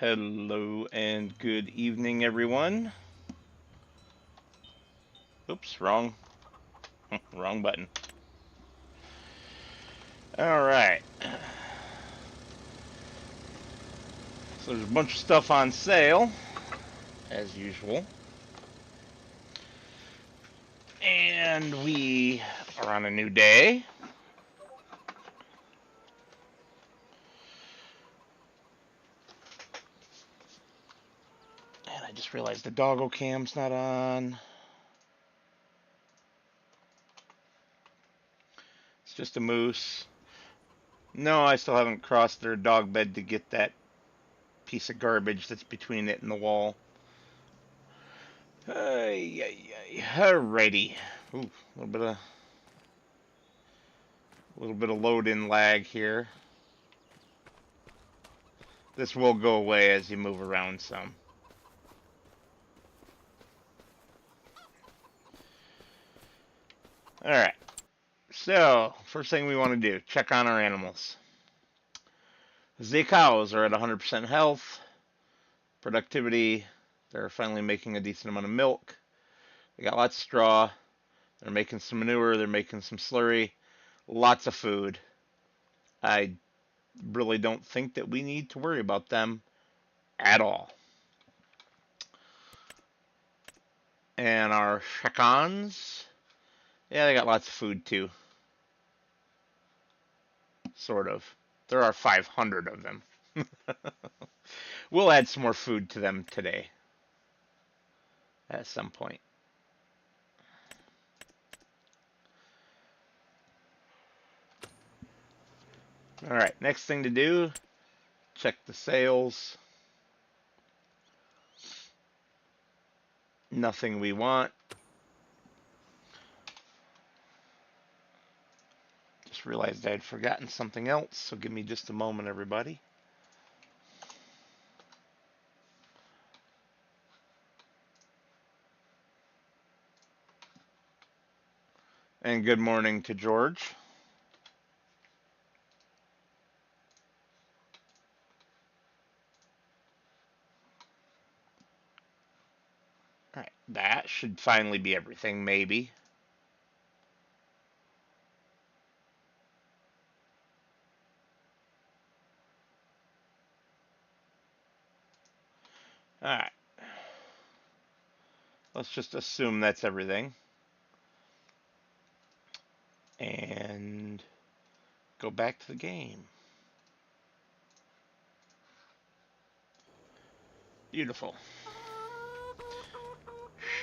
Hello and good evening, everyone. Oops, wrong button. All right. So there's a bunch of stuff on sale, as usual. And we are on a new day. And I just realized the doggo cam's not on. It's just a moose. No, I still haven't crossed their dog bed to get that piece of garbage that's between it and the wall. Alrighty. Ooh, a little bit of load-in lag here. This will go away as you move around some. Alright, so first thing we want to do, check on our animals. The cows are at 100% health, productivity, they're finally making a decent amount of milk. They got lots of straw, they're making some manure, they're making some slurry, lots of food. I really don't think that we need to worry about them at all. And our chickens, yeah, they got lots of food too. Sort of. There are 500 of them. We'll add some more food to them today. At some point. Alright, next thing to do, check the sales. Nothing we want. Just realized I had forgotten something else, so give me just a moment, everybody. And good morning to George. Alright, that should finally be everything, maybe. Alright. Let's just assume that's everything. And go back to the game. Beautiful.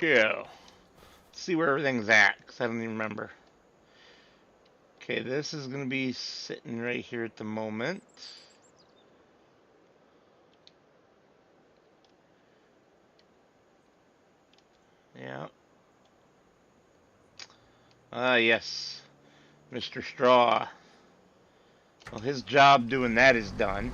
So, let's see where everything's at, because I don't even remember. Okay, this is going to be sitting right here at the moment. Yeah. Yes. Mr. Straw. Well, his job doing that is done.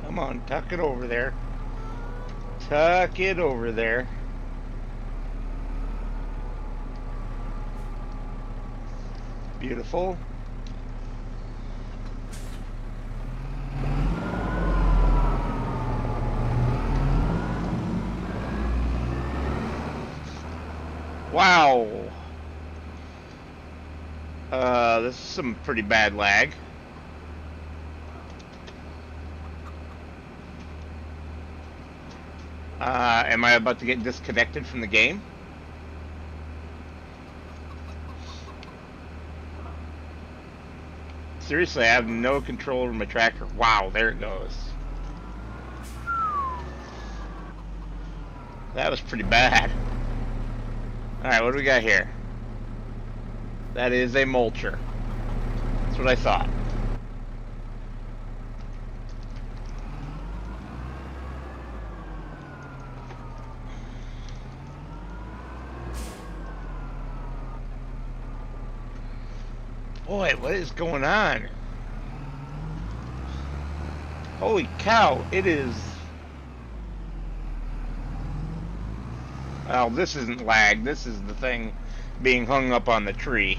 Come on, tuck it over there. Tuck it over there. Beautiful. Wow. This is some pretty bad lag. Am I about to get disconnected from the game? Seriously, I have no control over my tractor. Wow, there it goes. That was pretty bad. Alright, what do we got here? That is a mulcher. That's what I thought. Boy, what is going on? Holy cow, it is... Well, this isn't lag. This is the thing being hung up on the tree.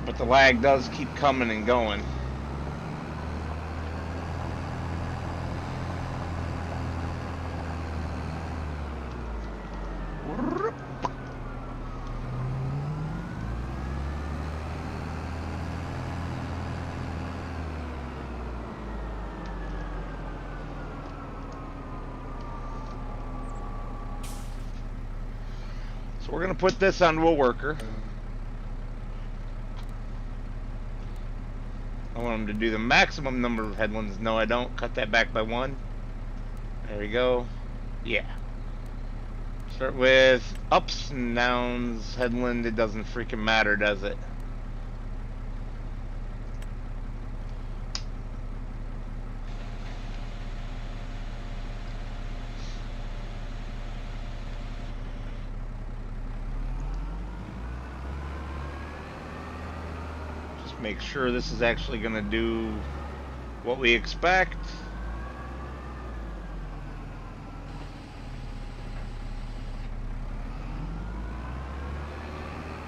But the lag does keep coming and going. So we're going to put this onto a worker. I want him to do the maximum number of headlands. No, I don't. Cut that back by 1. There we go. Yeah. Start with ups and downs. Headland, it doesn't freaking matter, does it? Make sure this is actually going to do what we expect.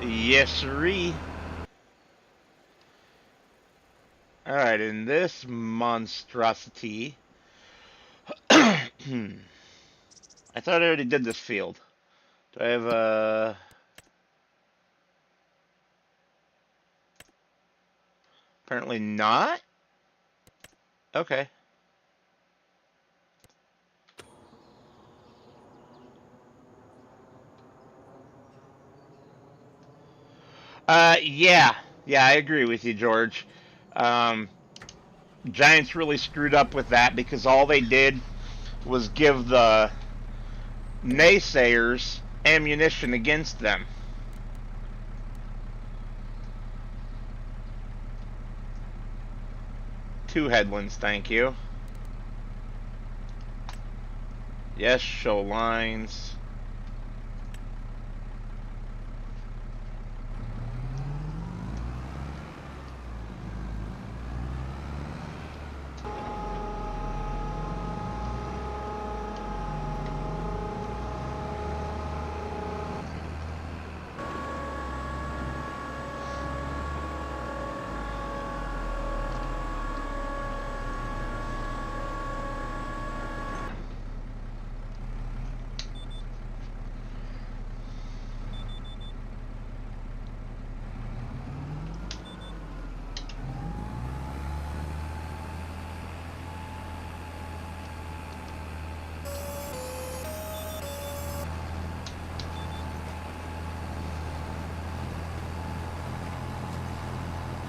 Yes, sirree. Alright, in this monstrosity... I thought I already did this field. Do I have a... Apparently not? Okay. Yeah. Yeah, I agree with you, George. Giants really screwed up with that because all they did was give the naysayers ammunition against them. Two headlands, thank you. Yes, show lines.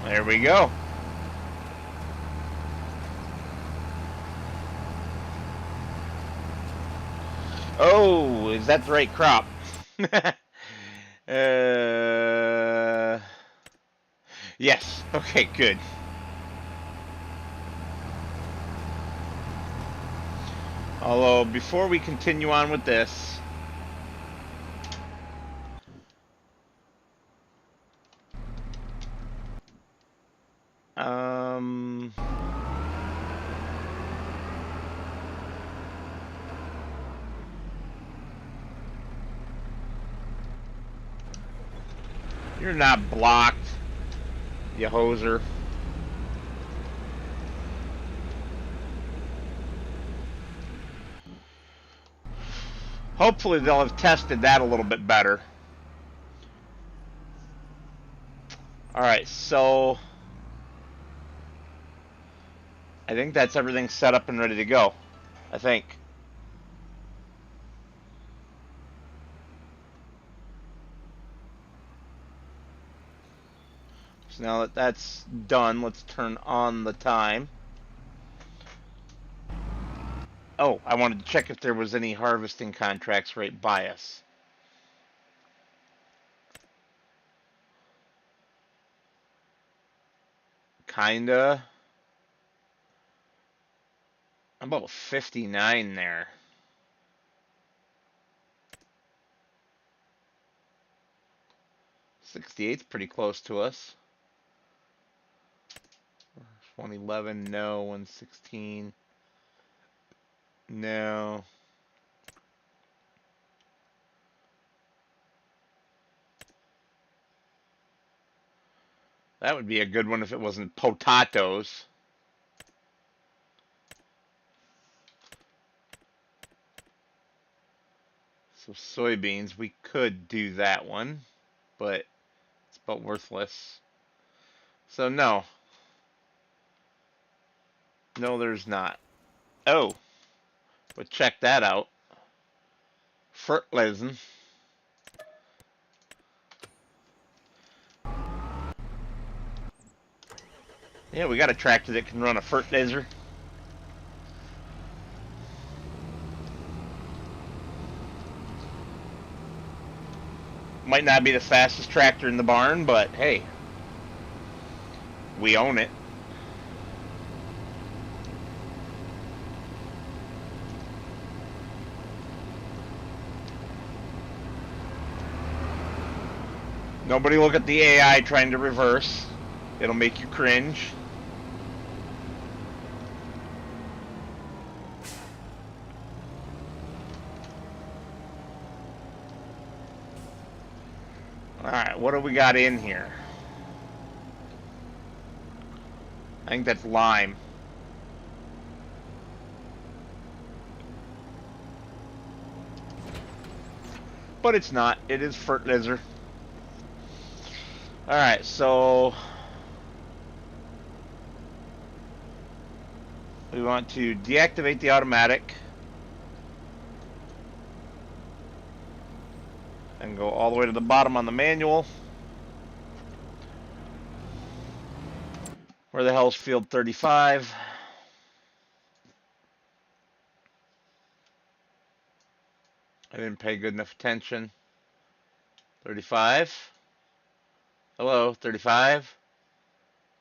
There we go. Oh, is that the right crop? Yes. Okay, good. Although, before we continue on with this... You're not blocked, you hoser. Hopefully they'll have tested that a little bit better. Alright, so... I think that's everything set up and ready to go. I think. So now that that's done, let's turn on the time. Oh, I wanted to check if there was any harvesting contracts right by us. Kinda. I'm about 59 there. 68's pretty close to us. 111, no. 116, no. That would be a good one if it wasn't potatoes. So soybeans, we could do that one, but it's about worthless. So no. No, there's not. Oh, but check that out. Fertilizer. Yeah, we got a tractor that can run a fertilizer. Might not be the fastest tractor in the barn, but hey, we own it. Nobody look at the AI trying to reverse. It'll make you cringe. Alright, what do we got in here? I think that's lime. But it's not. It is fertilizer. Alright, so we want to deactivate the automatic and go all the way to the bottom on the manual. Where the hell's field 35? I didn't pay good enough attention. 35? Hello, 35?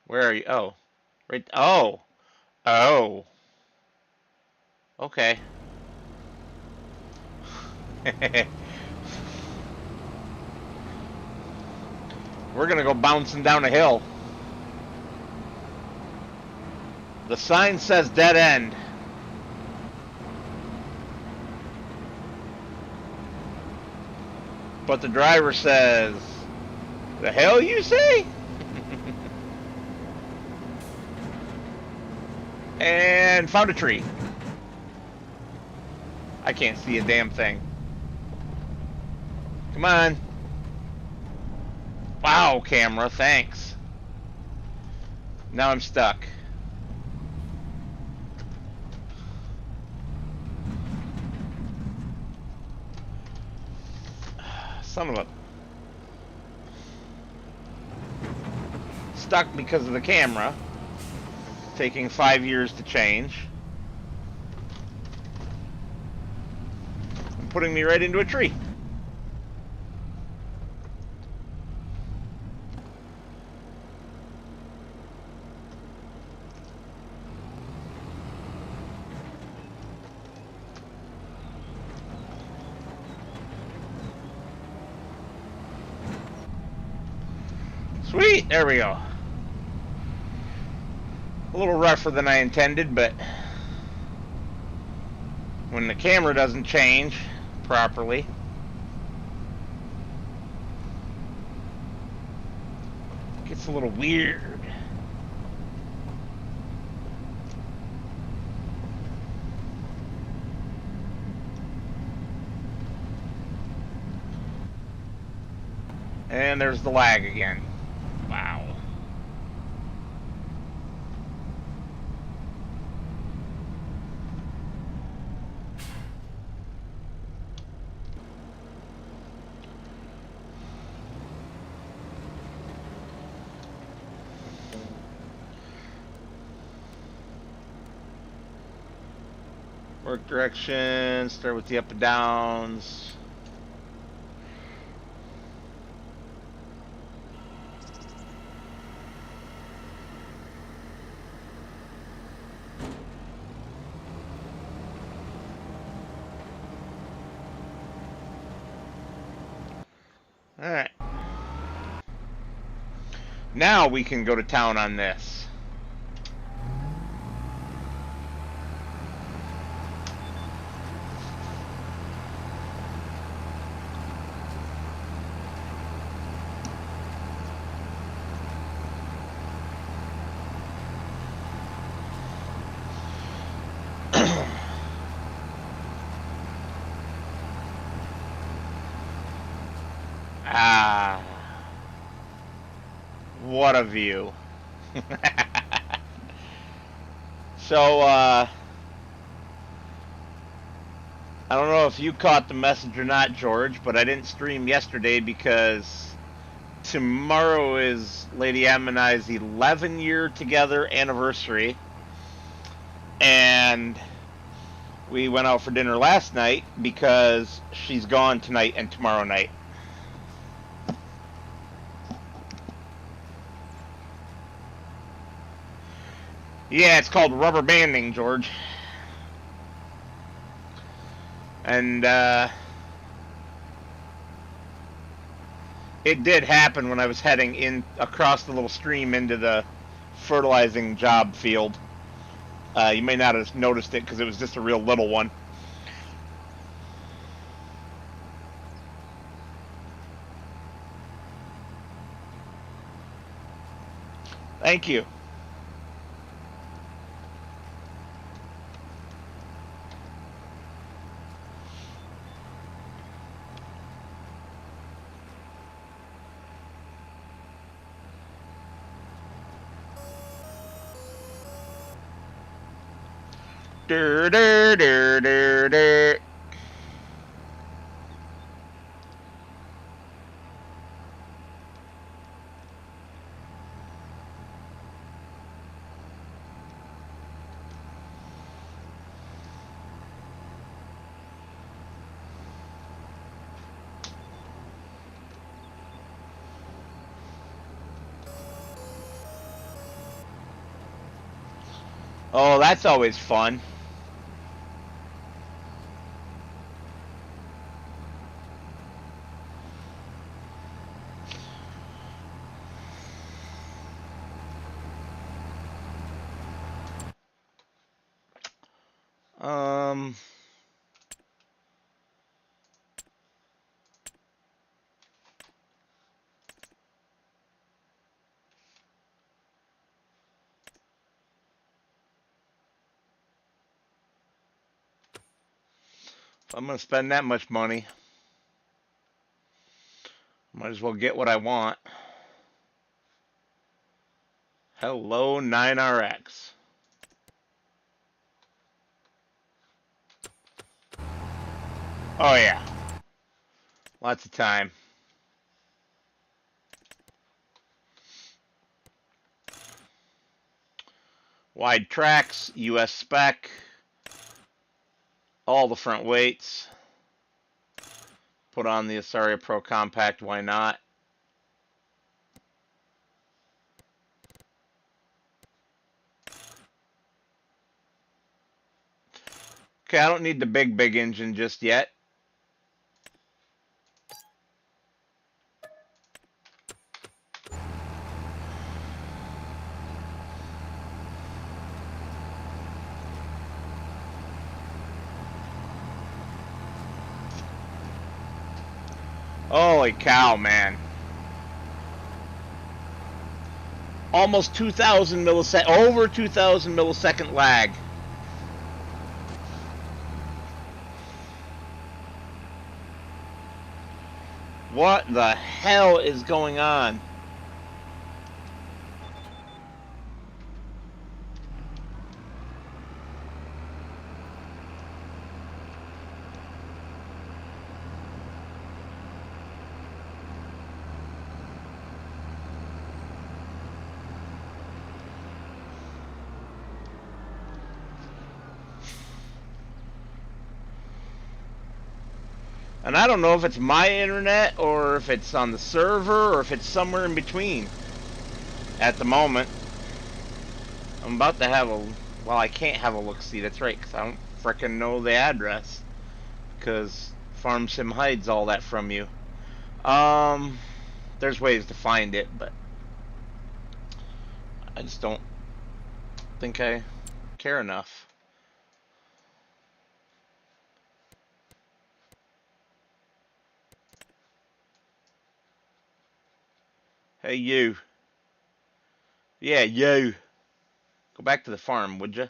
Where are you? Oh, right. Oh, oh. Okay. We're gonna go bouncing down a hill. The sign says dead end. But the driver says, the hell you say? And found a tree. I can't see a damn thing. Come on. Wow, camera, thanks. Now I'm stuck. Son of a... Stuck because of the camera. Taking 5 years to change. And putting me right into a tree. Sweet, there we go. A little rougher than I intended, but when the camera doesn't change properly, it gets a little weird. And there's the lag again. Wow. Work direction, start with the up and downs. Alright. Now we can go to town on this. Ah. What a view. So, I don't know if you caught the message or not, George, but I didn't stream yesterday because tomorrow is Lady M and I's 11-year together anniversary. And we went out for dinner last night because she's gone tonight and tomorrow night. Yeah, it's called rubber banding, George. And it did happen when I was heading in across the little stream into the fertilizing job field. You may not have noticed it because it was just a real little one. Thank you. Dur, dur, dur, dur, dur. Oh, that's always fun. If I'm going to spend that much money, might as well get what I want. Hello, 9RX. Oh, yeah. Lots of time. Wide tracks, US spec, all the front weights. Put on the Asaria Pro Compact, why not? Okay, I don't need the big engine just yet. Holy cow, man. Almost 2,000 millisecond, over 2,000 millisecond lag. What the hell is going on? And I don't know if it's my internet or if it's on the server or if it's somewhere in between at the moment. I'm about to have a... Well, I can't have a look-see. That's right, because I don't frickin' know the address. Because FarmSim hides all that from you. There's ways to find it, but I just don't think I care enough. Hey, you. Yeah, you. Go back to the farm, would you?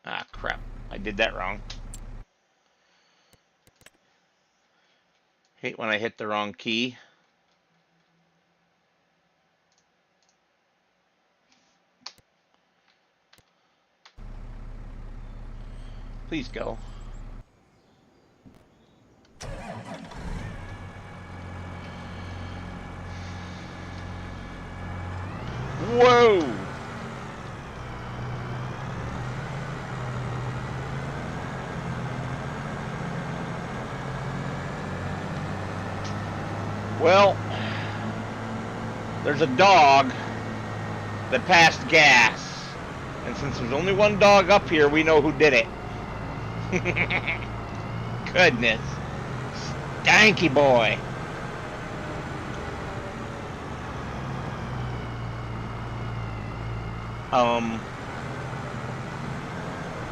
Ah, crap. I did that wrong. Hate when I hit the wrong key. Please go. Whoa! Well, there's a dog that passed gas. And since there's only one dog up here, we know who did it. Goodness. Stanky boy.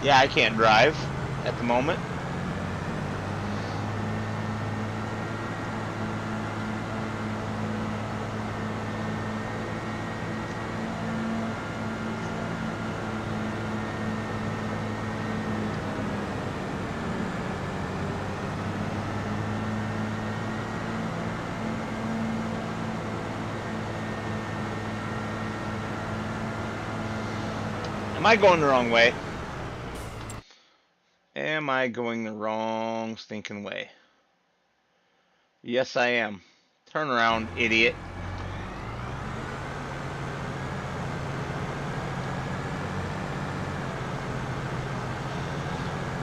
Yeah, I can't drive at the moment. Am I going the wrong way? Am I going the wrong stinking way? Yes, I am. Turn around, idiot.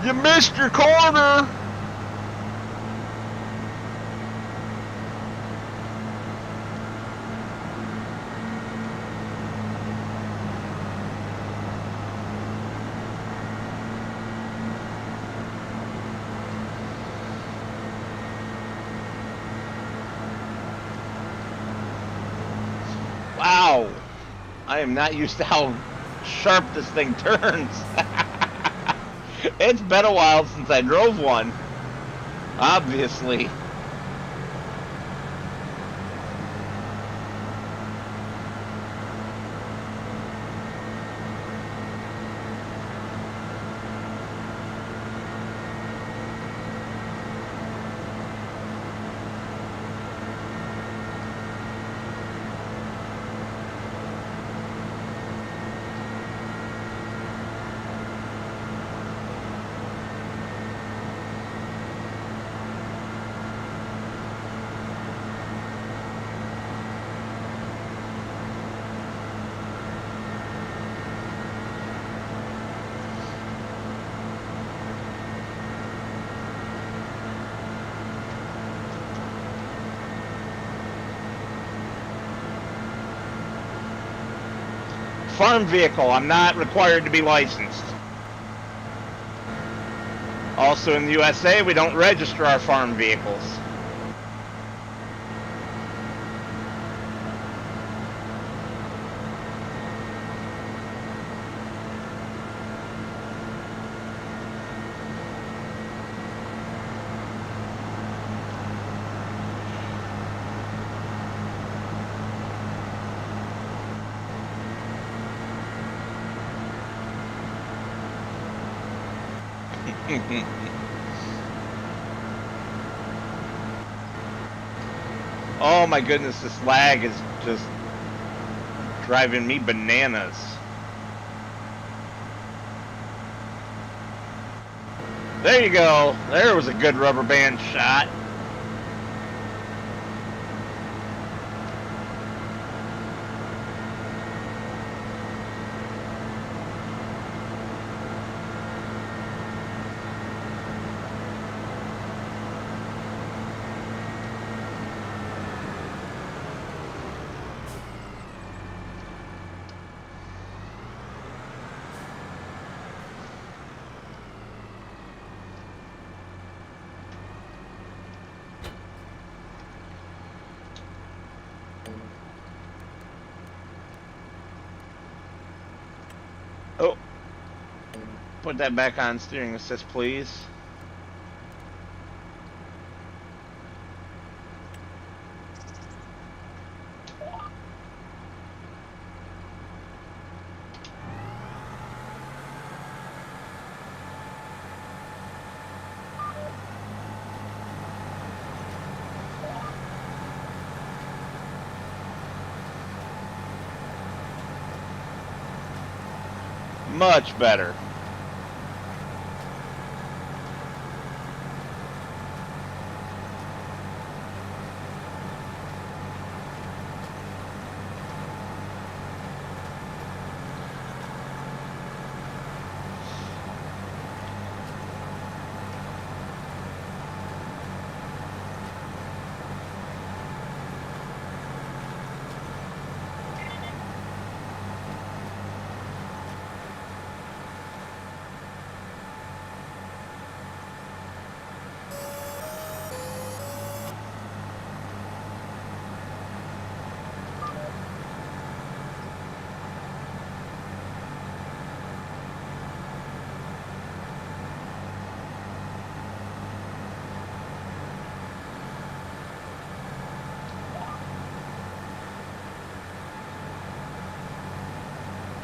You missed your corner! Wow, I am not used to how sharp this thing turns. It's been a while since I drove one, obviously. Farm vehicle, I'm not required to be licensed. Also in the USA, we don't register our farm vehicles. Oh my goodness, this lag is just driving me bananas. There you go. There was a good rubber band shot. Oh, put that back on steering assist, please. Much better.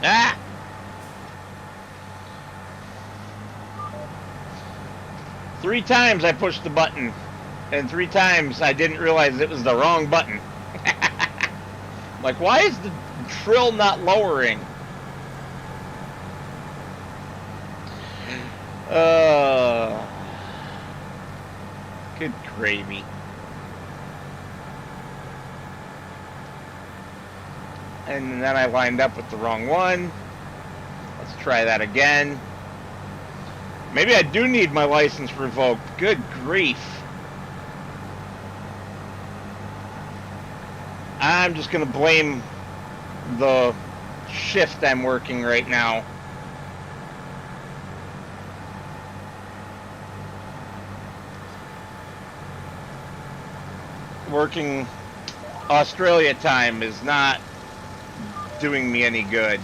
Ah! Three times I pushed the button, and 3 times I didn't realize it was the wrong button. Like, why is the trill not lowering? Good gravy. And then I lined up with the wrong one. Let's try that again. Maybe I do need my license revoked. Good grief. I'm just going to blame the shift I'm working right now. Working Australia time is not doing me any good.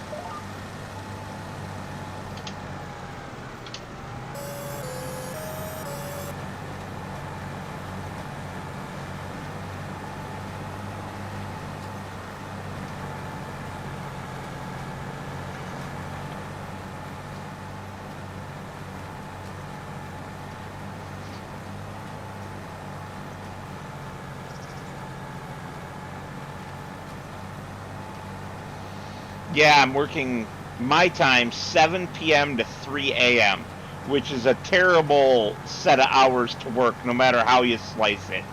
Yeah, I'm working my time 7 p.m. to 3 a.m., which is a terrible set of hours to work no matter how you slice it.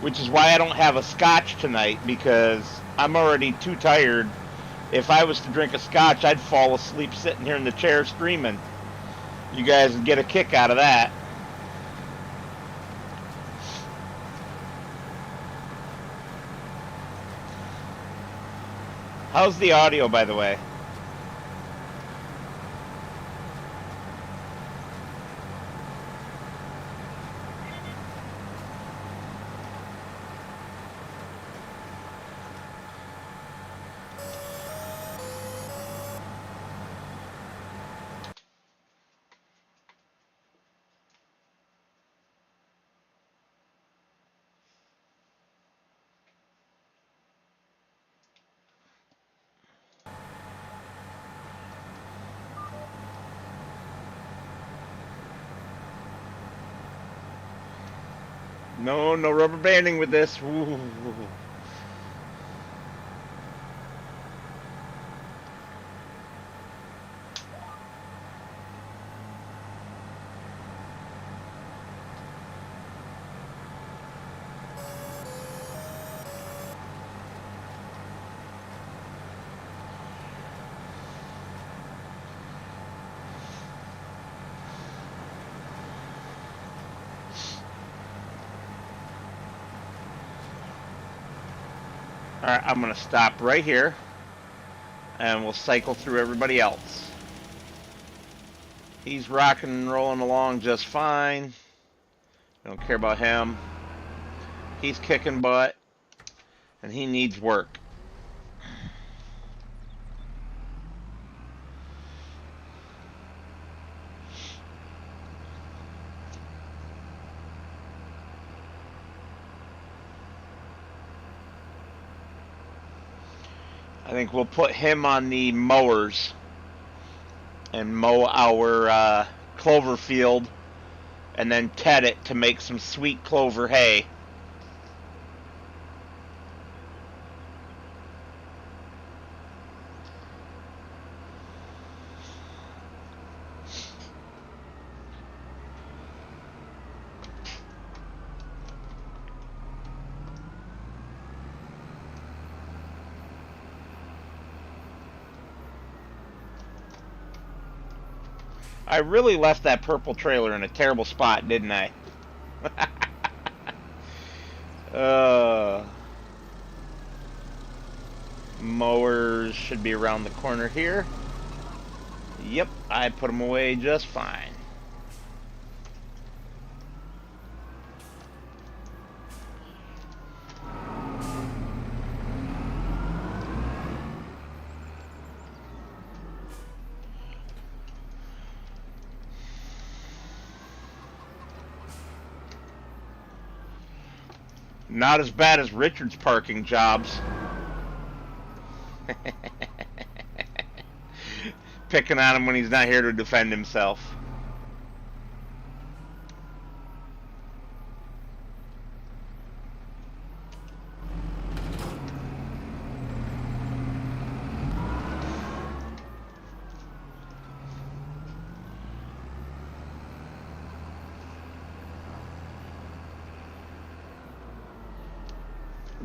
Which is why I don't have a scotch tonight, because I'm already too tired. If I was to drink a scotch, I'd fall asleep sitting here in the chair streaming. You guys would get a kick out of that. How's the audio, by the way? No, no rubber banding with this. Ooh. Alright, I'm going to stop right here, and we'll cycle through everybody else. He's rocking and rolling along just fine. Don't care about him. He's kicking butt, and he needs work. I think we'll put him on the mowers and mow our clover field, and then ted it to make some sweet clover hay. I really left that purple trailer in a terrible spot, didn't I? Mowers should be around the corner here. Yep, I put them away just fine. Not as bad as Richard's parking jobs. Picking on him when he's not here to defend himself.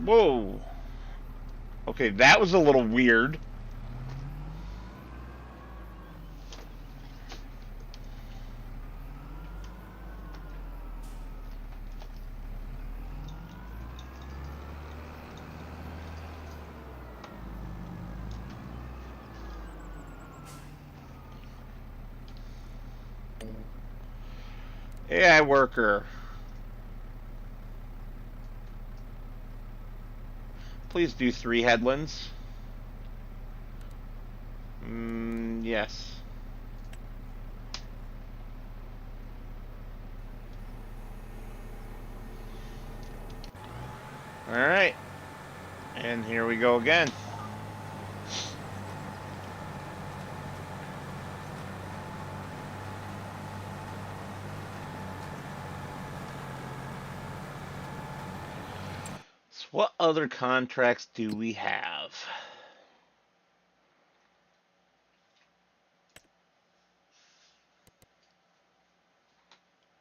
Whoa. Okay, that was a little weird. AI worker. Please do 3 headlands. Yes. Alright. And here we go again. So what other contracts do we have?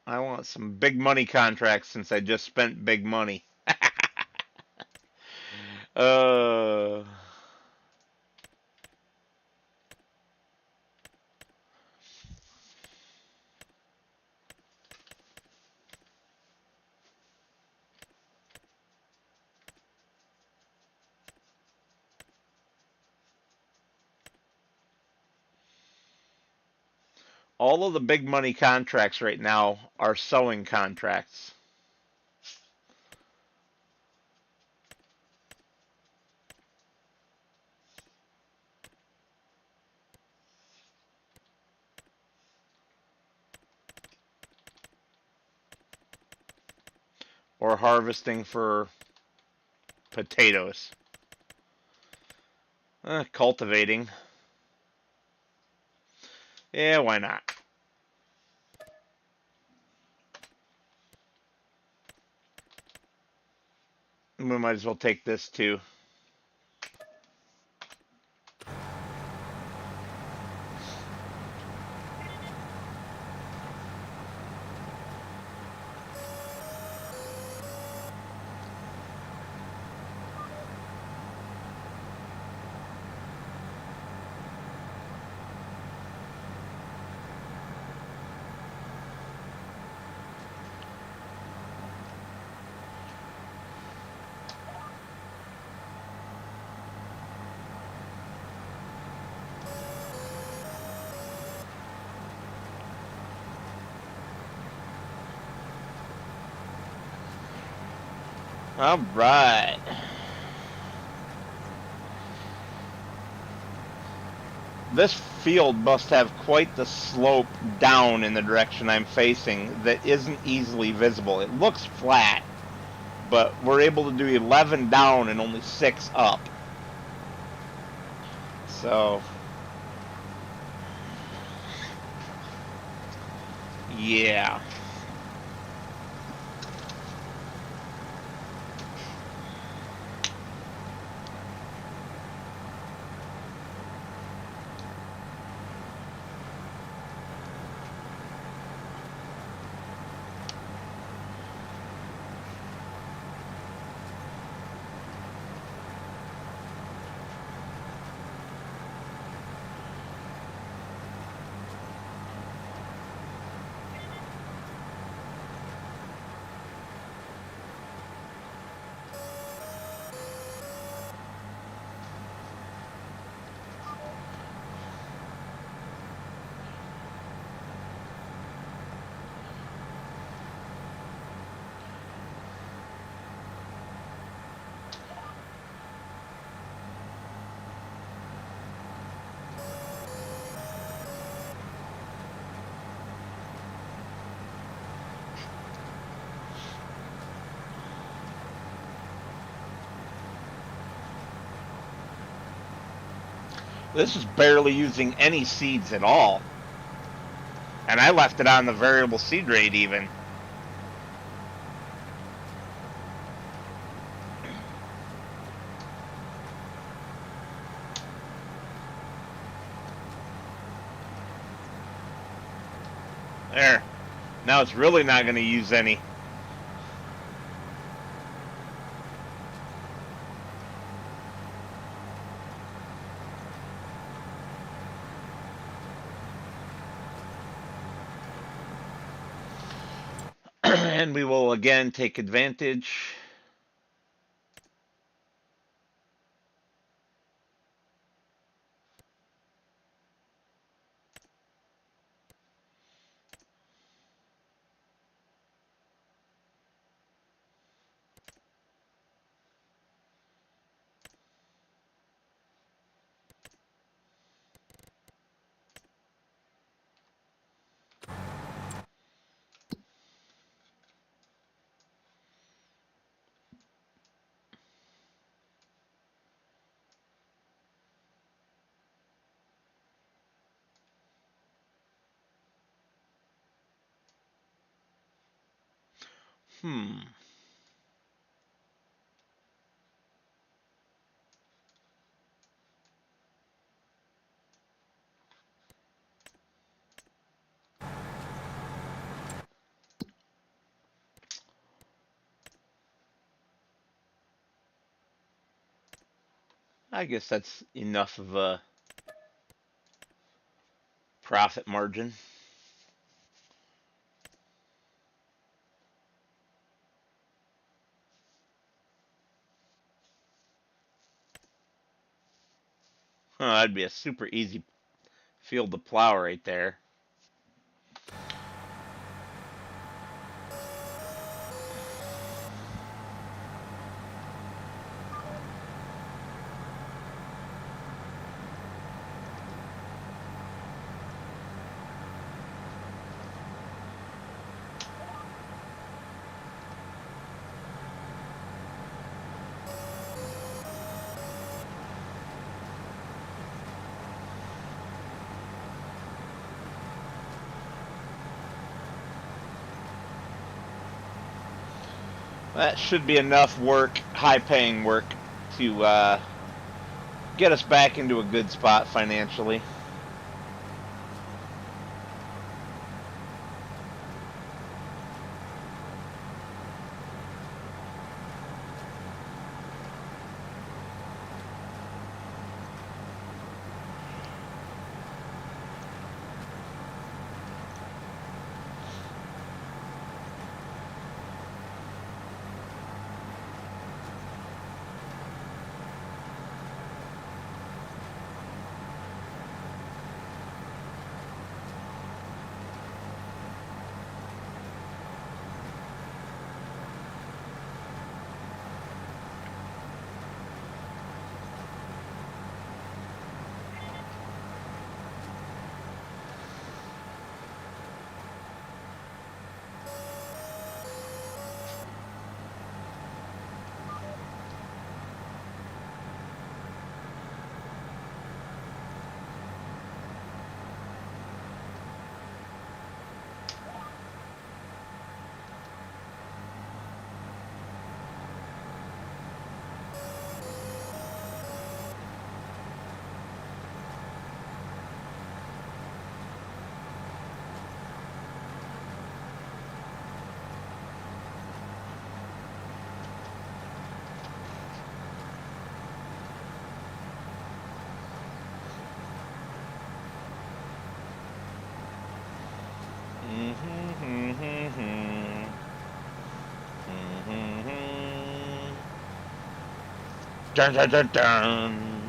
I want some big money contracts since I just spent big money. All of the big money contracts right now are sewing contracts. Or harvesting for potatoes. Cultivating. Yeah, why not? We might as well take this too. All right. This field must have quite the slope down in the direction I'm facing that isn't easily visible. It looks flat, but we're able to do 11 down and only 6 up. So, yeah. This is barely using any seeds at all. And I left it on the variable seed rate even. There. Now it's really not going to use any. And we will again take advantage. I guess that's enough of a profit margin. That'd be a super easy field to plow right there. That should be enough work, high-paying work, to get us back into a good spot financially. Dun, dun, dun, dun.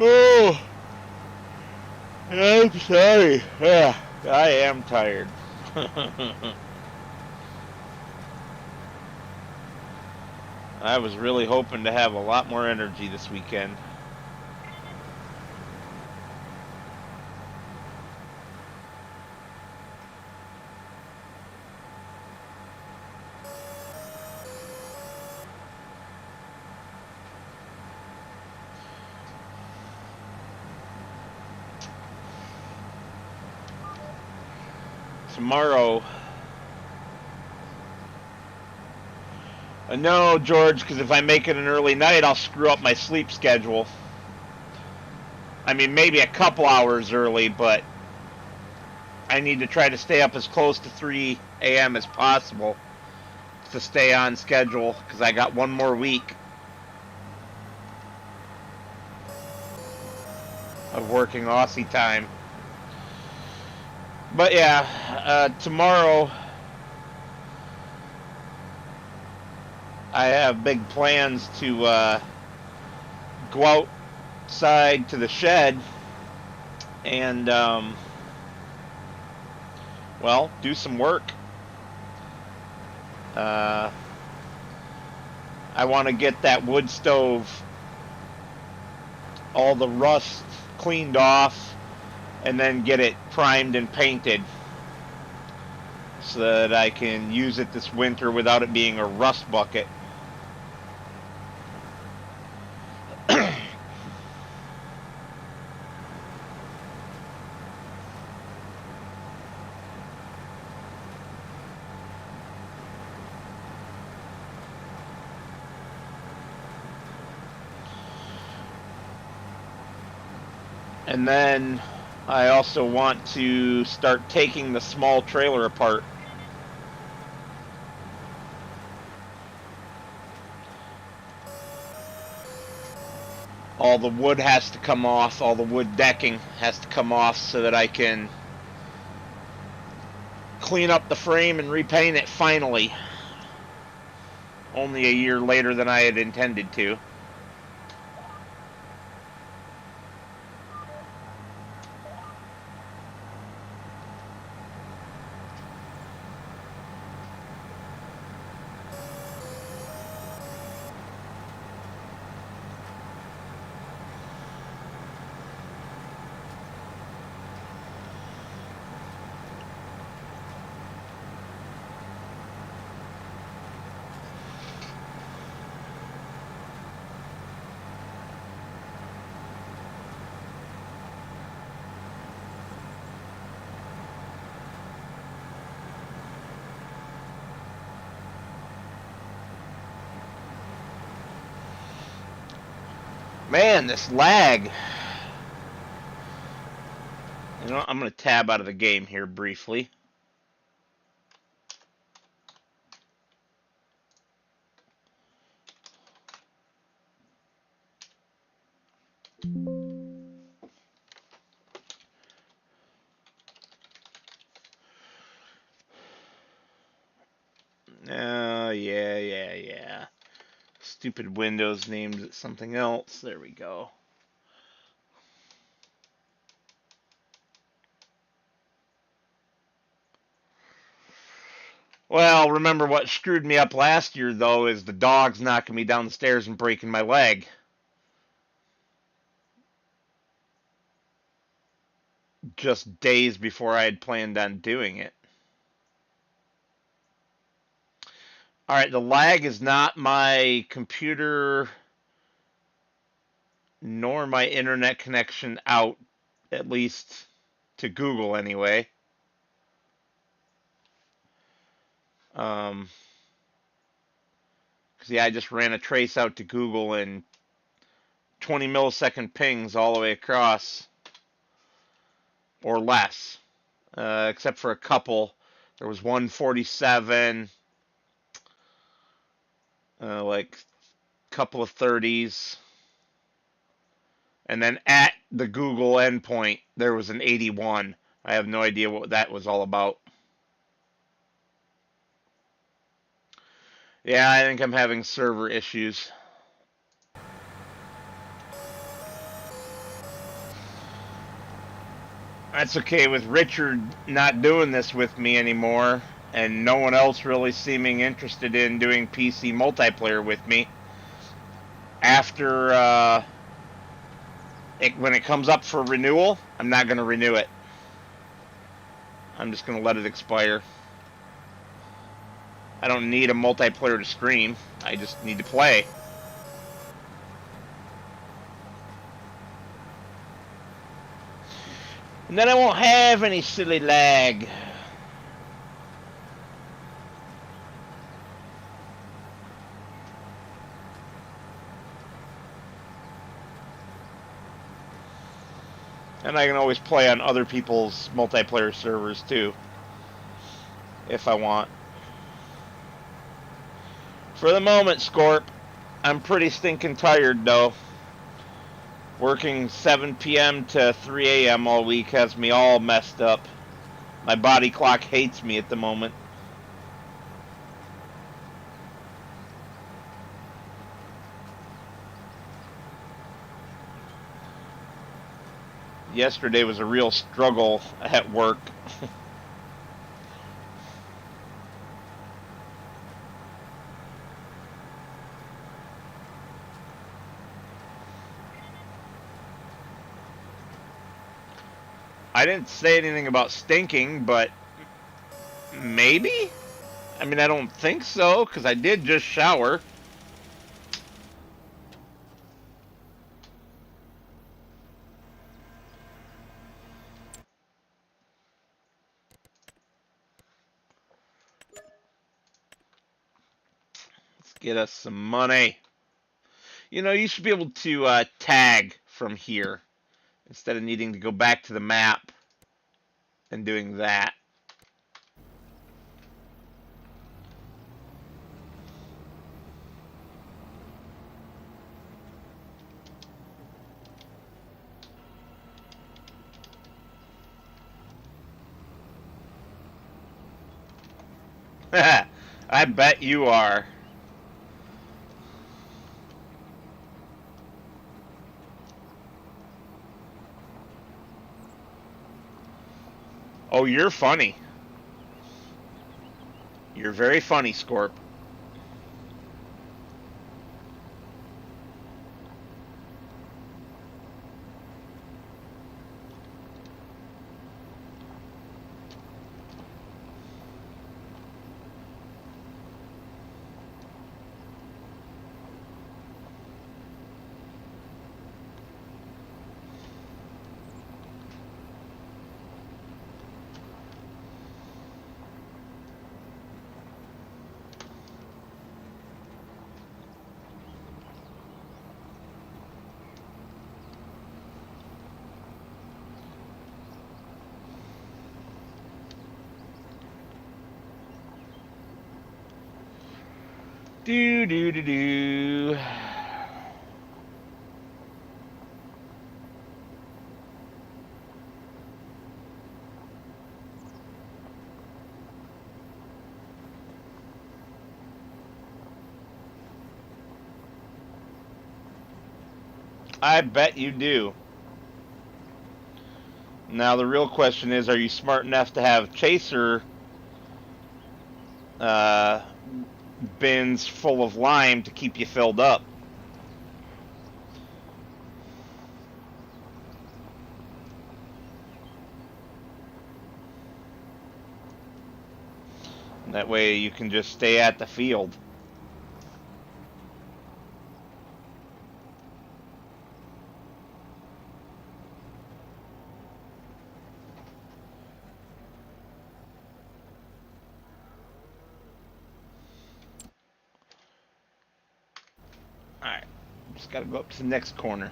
Oh, I'm sorry. Yeah, I am tired. I was really hoping to have a lot more energy this weekend. Tomorrow, no, George, because if I make it an early night, I'll screw up my sleep schedule. I mean, maybe a couple hours early, but I need to try to stay up as close to 3 a.m. as possible to stay on schedule, because I got one more week of working Aussie time. But yeah, tomorrow I have big plans to go outside to the shed and, well, do some work. I want to get that wood stove, all the rust cleaned off, and then get it primed and painted so that I can use it this winter without it being a rust bucket. And then I also want to start taking the small trailer apart. All the wood has to come off, all the wood decking has to come off so that I can clean up the frame and repaint it finally. Only a year later than I had intended to. Man, this lag. You know, I'm going to tab out of the game here briefly. Oh, yeah. Stupid Windows named it something else. There we go. Well, remember what screwed me up last year, though, is the dogs knocking me down the stairs and breaking my leg. Just days before I had planned on doing it. Alright, the lag is not my computer nor my internet connection out, at least to Google anyway. Because, yeah, I just ran a trace out to Google and 20 millisecond pings all the way across, or less, except for a couple. There was 147, like a couple of 30s, and then at the Google endpoint there was an 81. I have no idea what that was all about. Yeah, I think I'm having server issues. That's okay with Richard not doing this with me anymore, and no one else really seeming interested in doing PC multiplayer with me. After, when it comes up for renewal, I'm not going to renew it. I'm just going to let it expire. I don't need a multiplayer to stream. I just need to play. And then I won't have any silly lag. And I can always play on other people's multiplayer servers too, if I want. For the moment, Scorp, I'm pretty stinking tired though. Working 7 p.m. to 3 a.m. all week has me all messed up. My body clock hates me at the moment. Yesterday was a real struggle at work. I didn't say anything about stinking, but maybe? I mean, I don't think so, because I did just shower. Let's get us some money. You know, you should be able to tag from here instead of needing to go back to the map and doing that. I bet you are. Oh, you're funny. You're very funny, Scorp. Do do do do. I bet you do. Now the real question is, are you smart enough to have chaser bins full of lime to keep you filled up? That way you can just stay at the field. Alright, just gotta go up to the next corner.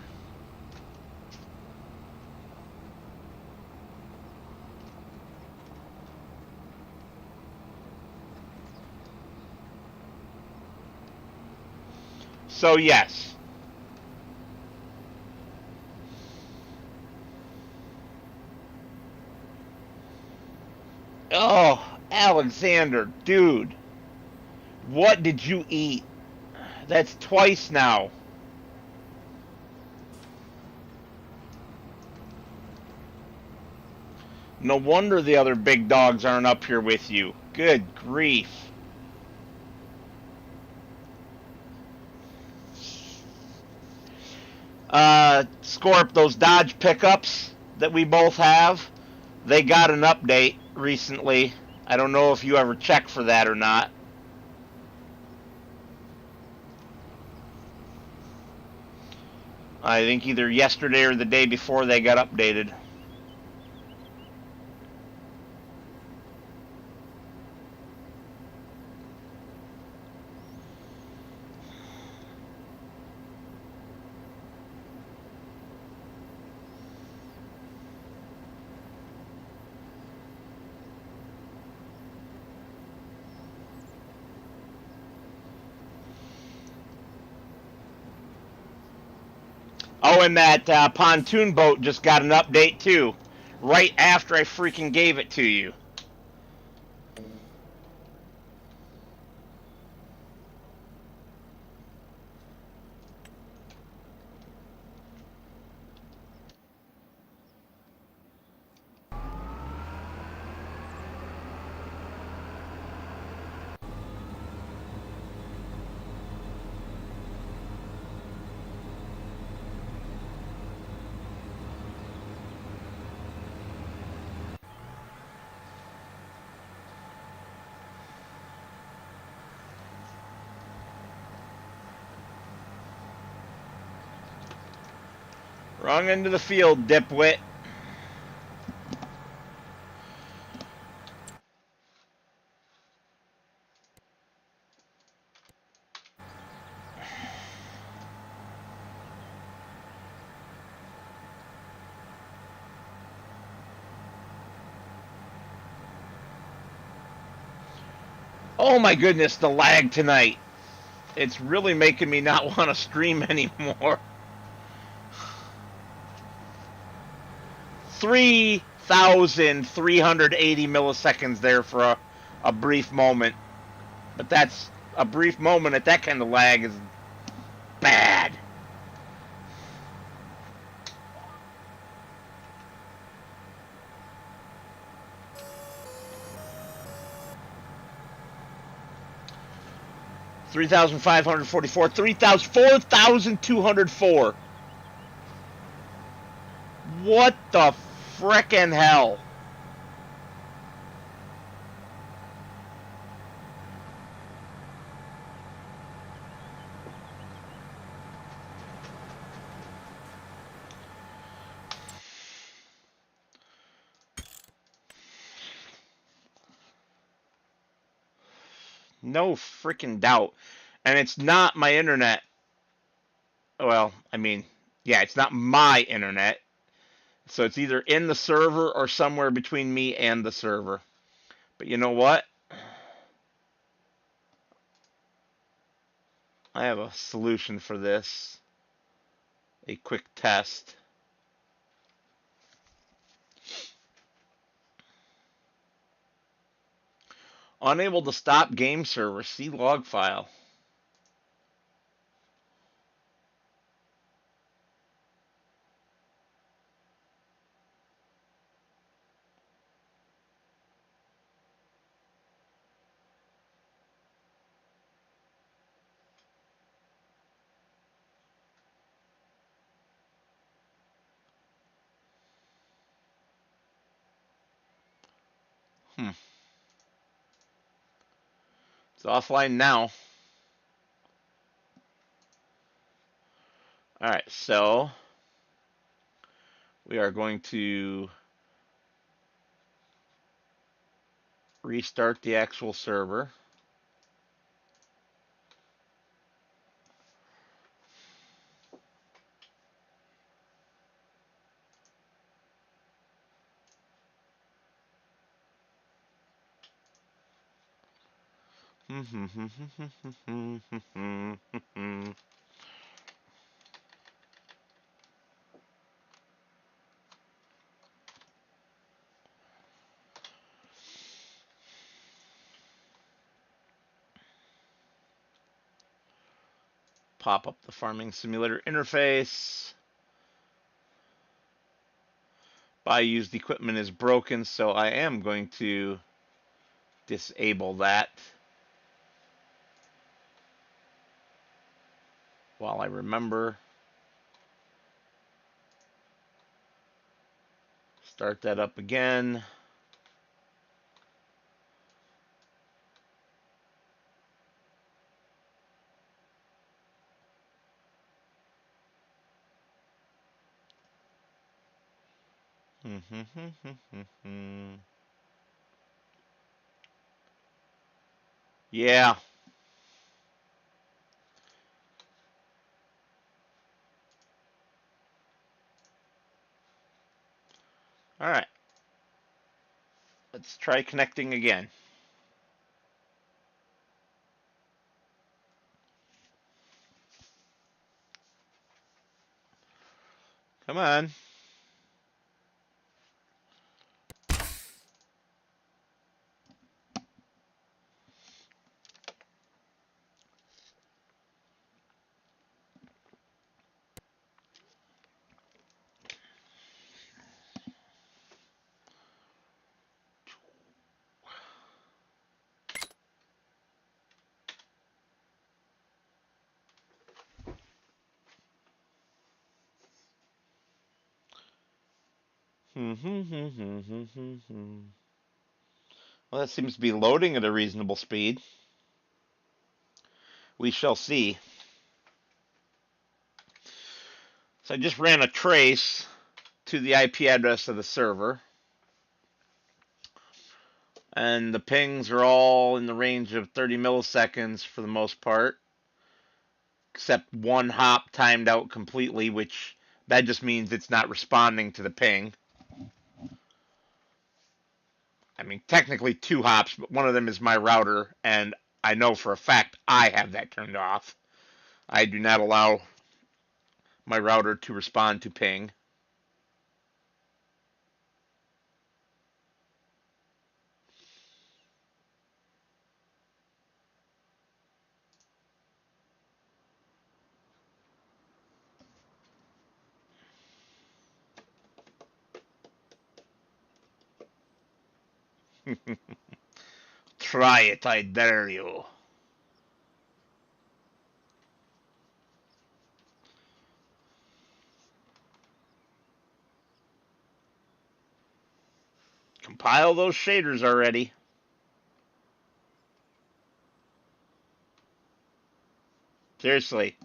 So, yes. Oh, Alexander, dude. What did you eat? That's twice now. No wonder the other big dogs aren't up here with you. Good grief. Scorp, those Dodge pickups that we both have, they got an update recently. I don't know if you ever checked for that or not. I think either yesterday or the day before they got updated. Oh, and that pontoon boat just got an update too, right after I freaking gave it to you. Wrong end of the field, dipwit. Oh my goodness, the lag tonight. It's really making me not want to stream anymore. 3,380 milliseconds there for a brief moment. But that's a brief moment at that kind of lag is bad. $3,544, 4,204. What the frickin' hell? No freaking doubt. And it's not my internet. Well, I mean, yeah, it's not my internet. So it's either in the server or somewhere between me and the server. But you know what? I have a solution for this. A quick test. Unable to stop game server. See log file. It's offline now. Alright, so we are going to restart the actual server. Pop up the farming simulator interface. Buy used equipment is broken, so I am going to disable that while I remember. Start that up again. Yeah. All right. Let's try connecting again. Come on. Well, that seems to be loading at a reasonable speed. We shall see. So I just ran a trace to the IP address of the server. And the pings are all in the range of 30 milliseconds for the most part. Except one hop timed out completely, which that just means it's not responding to the ping. I mean, technically two hops, but one of them is my router, and I know for a fact I have that turned off. I do not allow my router to respond to ping. Try it, I dare you. Compile those shaders already. Seriously.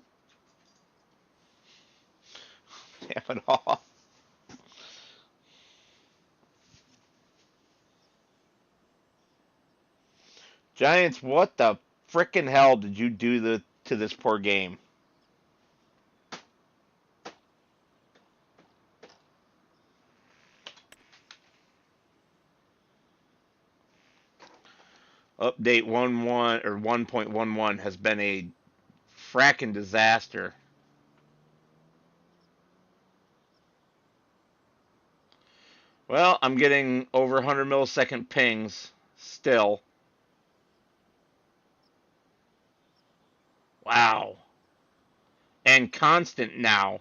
Damn it all. Giants, what the frickin' hell did you do to this poor game? Update 1.1 or 1.11 has been a frackin' disaster. Well, I'm getting over 100 millisecond pings still. Wow. And constant now.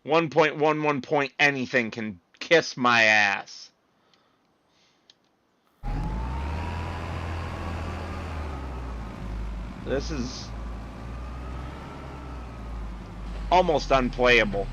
.11 anything can kiss my ass. This is almost unplayable.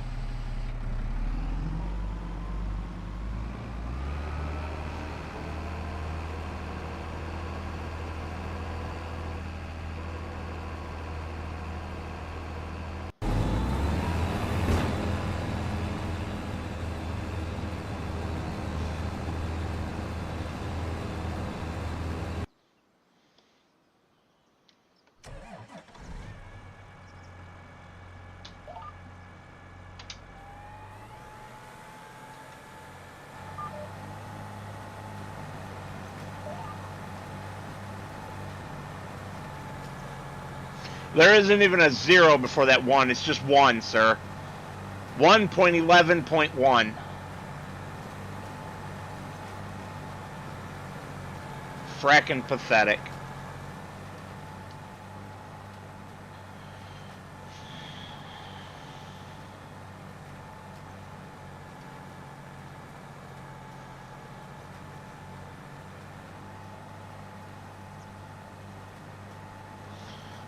There isn't even a 0 before that 1. It's just 1, sir. 1.11.1. Frackin' pathetic.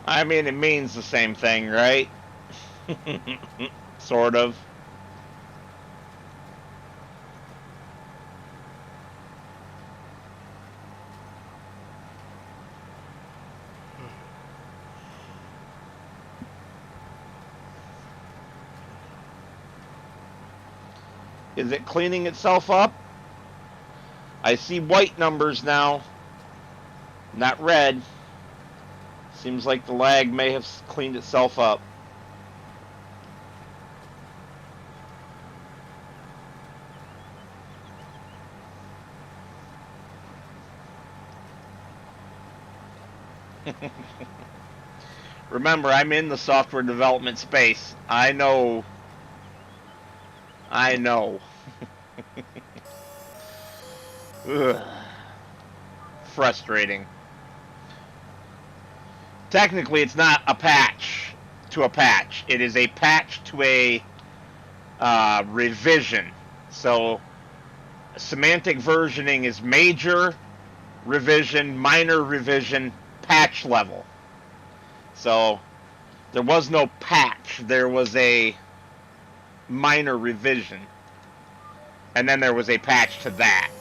I mean, it means the same thing, right? Sort of. Is it cleaning itself up? I see white numbers now, not red. Seems like the lag may have cleaned itself up. Remember, I'm in the software development space. I know. I know. Ugh. Frustrating. Technically, it's not a patch to a patch. It is a patch to a revision. So, semantic versioning is major revision, minor revision, patch level. So, there was no patch. There was a minor revision. And then there was a patch to that.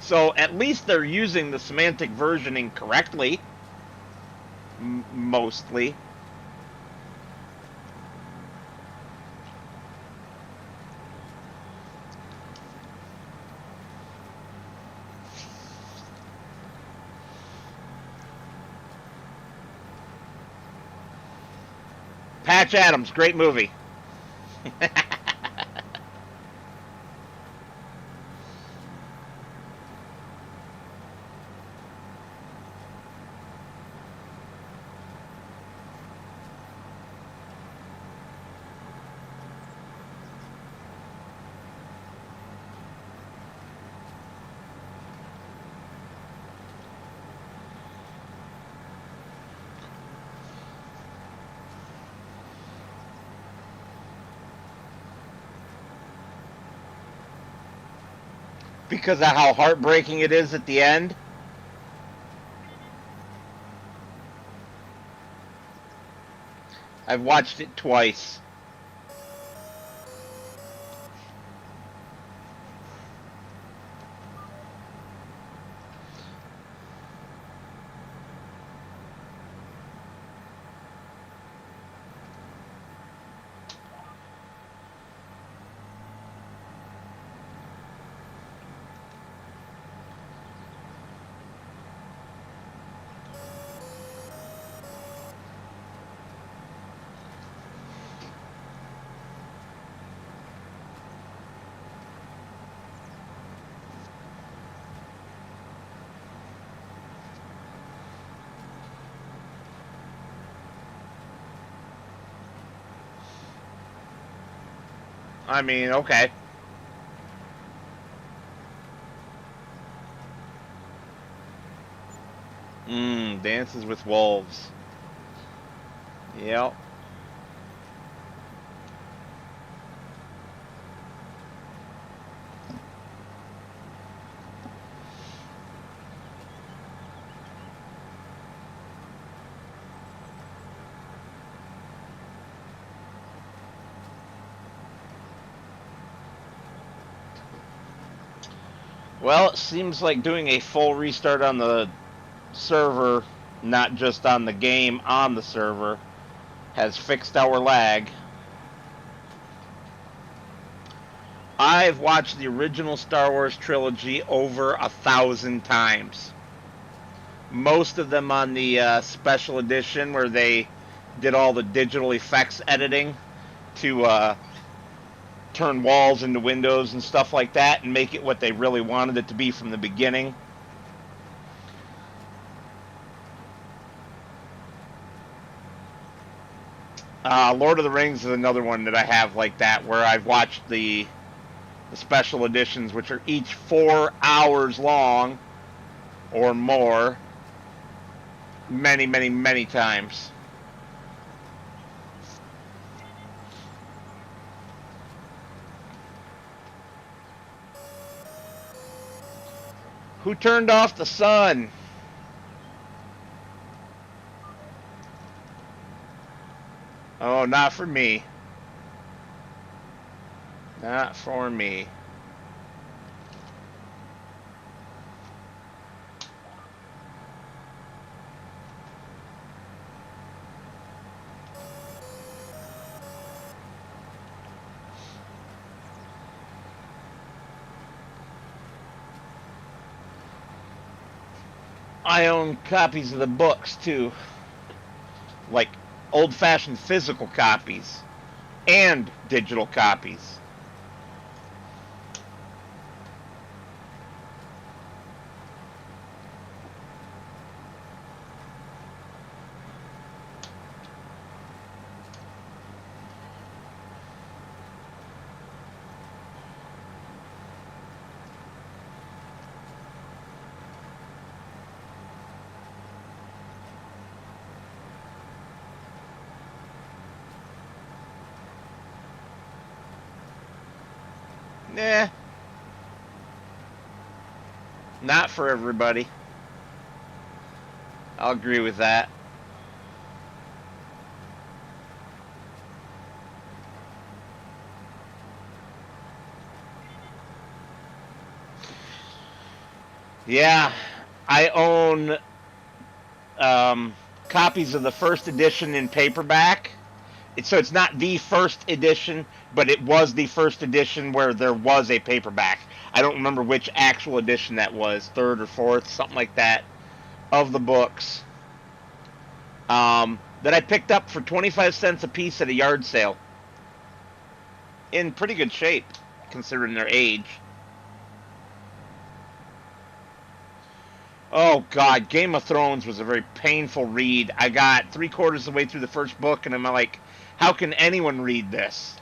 So at least they're using the semantic versioning correctly. Mostly. Patch Adams, great movie. Because of how heartbreaking it is at the end. I've watched it twice. I mean, okay. Dances with Wolves. Yep. Well, it seems like doing a full restart on the server, not just on the game, on the server, has fixed our lag. I've watched the original Star Wars trilogy over 1,000 times. Most of them on the special edition where they did all the digital effects editing to turn walls into windows and stuff like that and make it what they really wanted it to be from the beginning. Lord of the Rings is another one that I have like that, where I've watched the special editions, which are each 4 hours long or more, many, many, many times. Who turned off the sun? Oh, not for me. Not for me. I own copies of the books too, like old-fashioned physical copies and digital copies. Nah, not for everybody. I'll agree with that. Yeah, I own um, copies of the first edition in paperback. So it's not the first edition, but it was the first edition where there was a paperback. I don't remember which actual edition that was, third or fourth, something like that, of the books. That I picked up for 25 cents a piece at a yard sale. In pretty good shape, considering their age. Oh God, Game of Thrones was a very painful read. I got 3/4 of the way through the first book, and I'm like, how can anyone read this?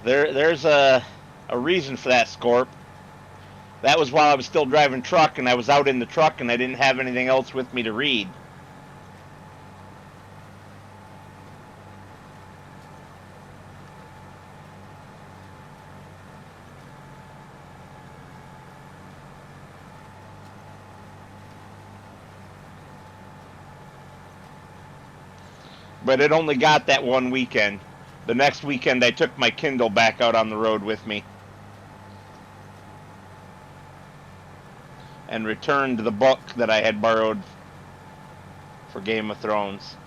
There's a reason for that, Scorp. That was while I was still driving truck, and I was out in the truck, and I didn't have anything else with me to read. But it only got that one weekend. The next weekend, I took my Kindle back out on the road with me and returned the book that I had borrowed for Game of Thrones.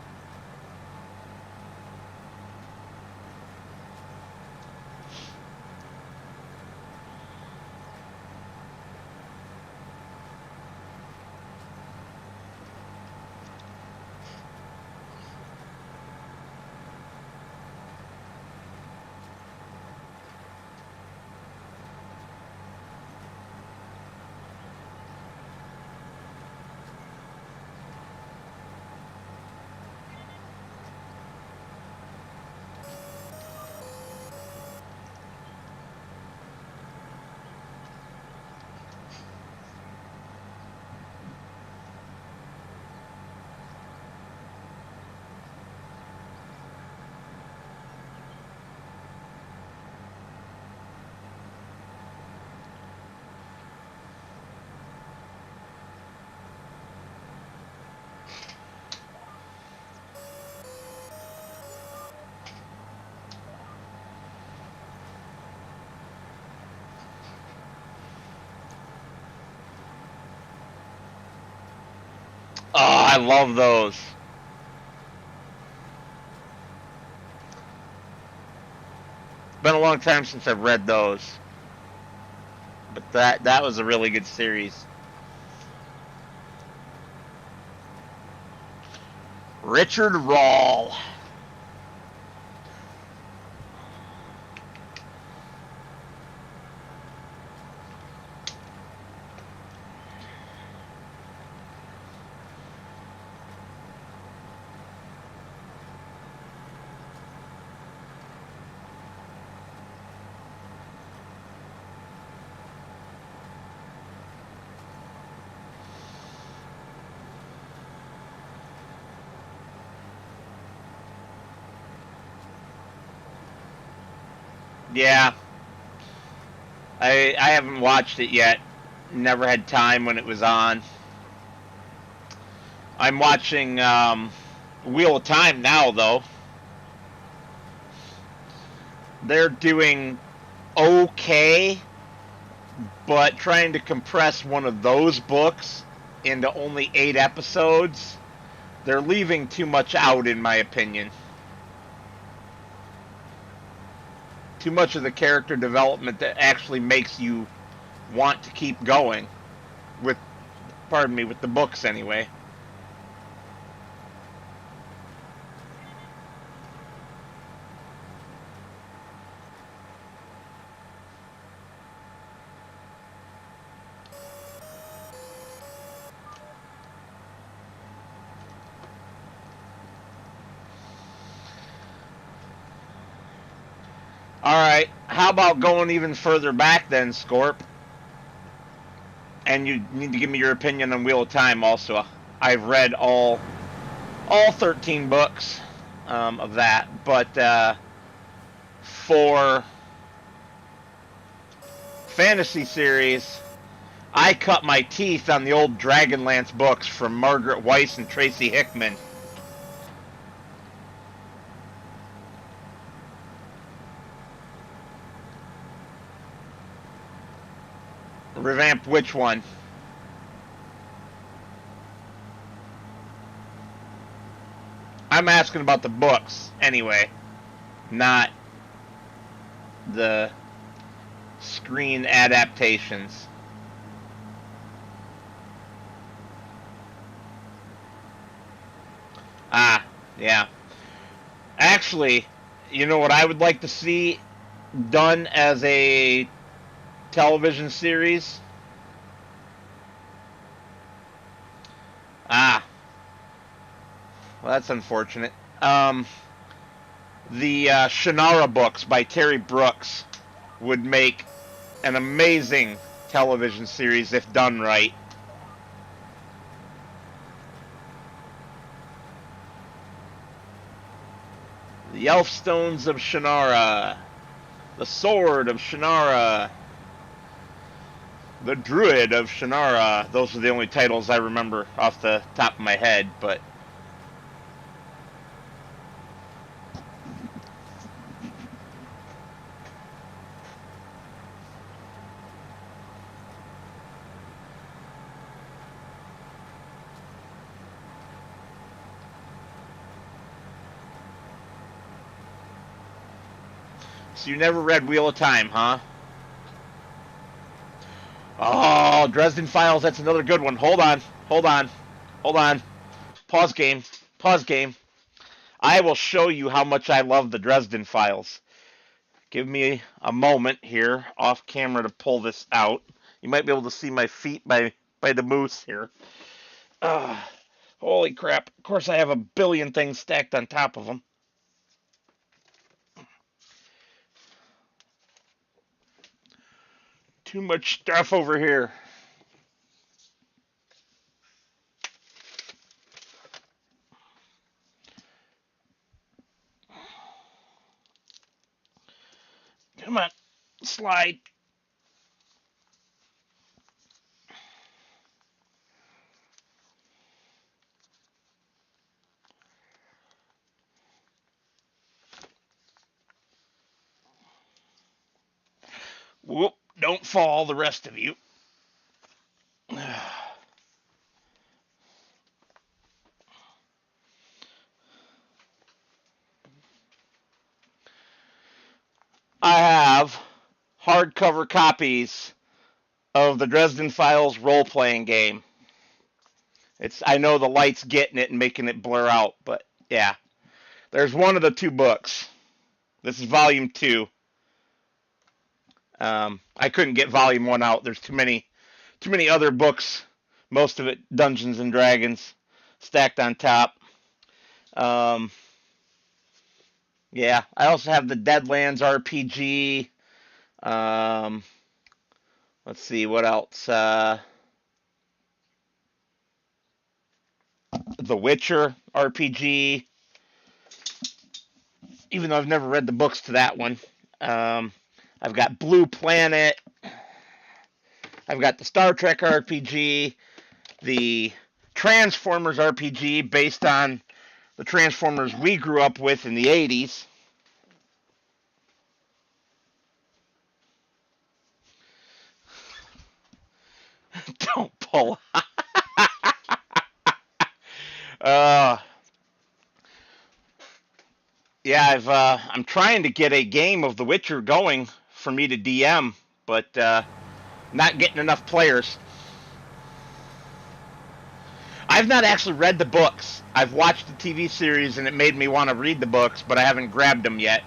Oh, I love those. Been a long time since I've read those, but that was a really good series. Richard Rahl. Yeah, I haven't watched it yet. Never had time when it was on. I'm watching Wheel of Time now, though. They're doing okay, but trying to compress one of those books into only 8 episodes, they're leaving too much out, in my opinion. Too much of the character development that actually makes you want to keep going with, pardon me, with the books anyway. All right, how about going even further back then, Scorp? And you need to give me your opinion on Wheel of Time also. I've read all 13 books of that, but for fantasy series, I cut my teeth on the old Dragonlance books from Margaret Weiss and Tracy Hickman. Revamped which one? I'm asking about the books anyway, not the screen adaptations. Ah, yeah. Actually, you know what I would like to see done as a television series? Ah, well, that's unfortunate. The Shannara books by Terry Brooks would make an amazing television series if done right. The Elfstones of Shannara, the Sword of Shannara, the Druid of Shannara. Those are the only titles I remember off the top of my head, but so you never read Wheel of Time, huh? Oh, Dresden Files, that's another good one. Hold on, hold on, hold on. Pause game, pause game. I will show you how much I love the Dresden Files. Give me a moment here off camera to pull this out. You might be able to see my feet by the moose here. Uh, Holy crap. Of course, I have a billion things stacked on top of them. Too much stuff over here. Come on, slide. Whoop, don't fall, the rest of you. hardcover copies of the Dresden Files role-playing game. I know the light's getting it and making it blur out, but yeah. There's one of the 2 books. This is volume 2. I couldn't get volume 1 out. There's too many other books. Most of it Dungeons and Dragons stacked on top. Yeah, I also have the Deadlands RPG. Let's see what else. The Witcher RPG. Even though I've never read the books to that one. I've got Blue Planet. I've got the Star Trek RPG, the Transformers RPG based on the Transformers we grew up with in the 80s. Don't pull. Yeah, I'm trying to get a game of The Witcher going for me to DM, but not getting enough players. I've not actually read the books. I've watched the TV series and it made me want to read the books, but I haven't grabbed them yet.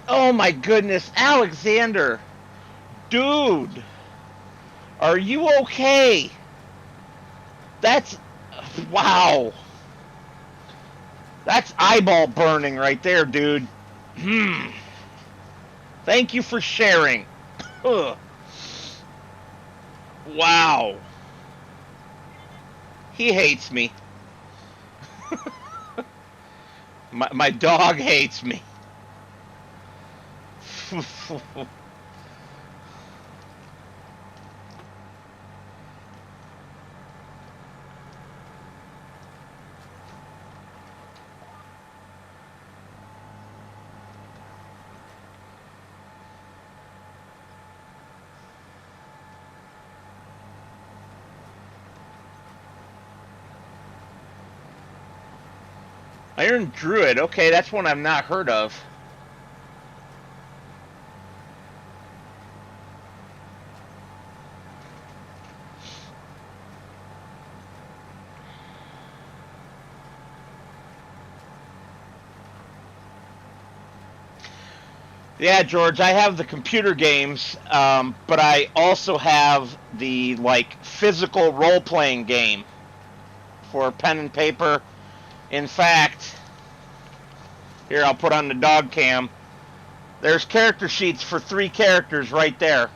Oh my goodness, Alexander! Dude! Are you okay? That's... Wow! That's eyeball burning right there, dude. Thank you for sharing. Ugh. Wow. He hates me. my dog hates me. Iron Druid. Okay, that's one I've not heard of. Yeah, George, I have the computer games, but I also have the physical role-playing game for pen and paper. In fact, here I'll put on the dog cam. There's character sheets for 3 characters right there.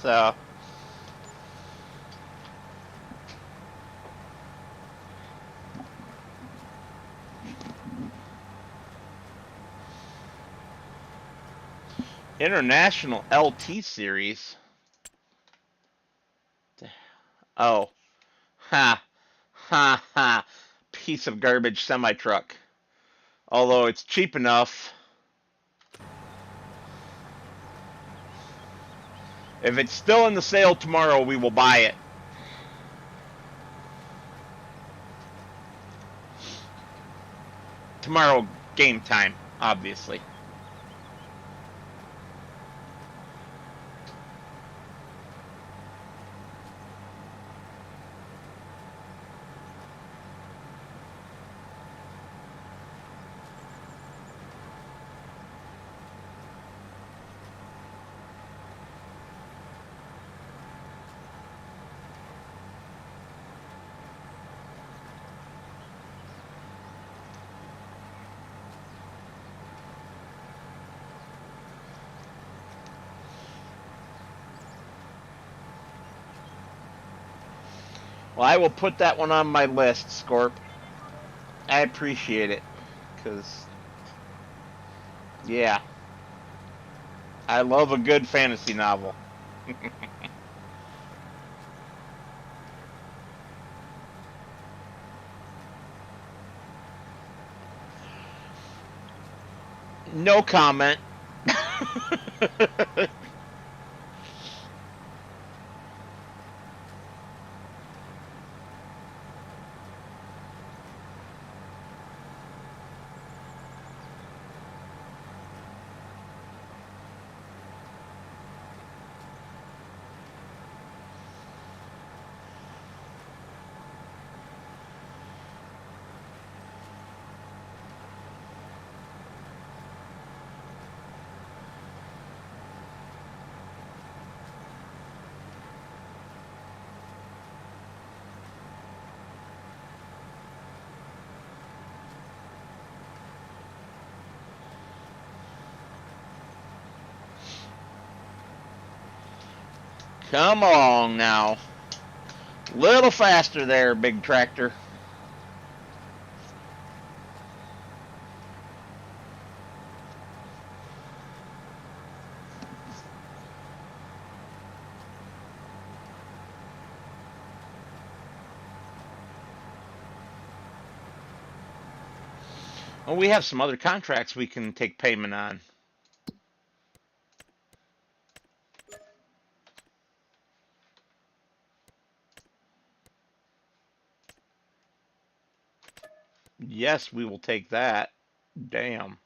So International LT series. Oh. Ha. Ha ha. Piece of garbage semi-truck. Although it's cheap enough. If it's still in the sale tomorrow, we will buy it. Tomorrow, game time, obviously. Well, I will put that one on my list, Scorp. I appreciate it, because, yeah, I love a good fantasy novel. No comment. Come along now. Little faster there, big tractor. Well, we have some other contracts we can take payment on. Yes, we will take that. Damn.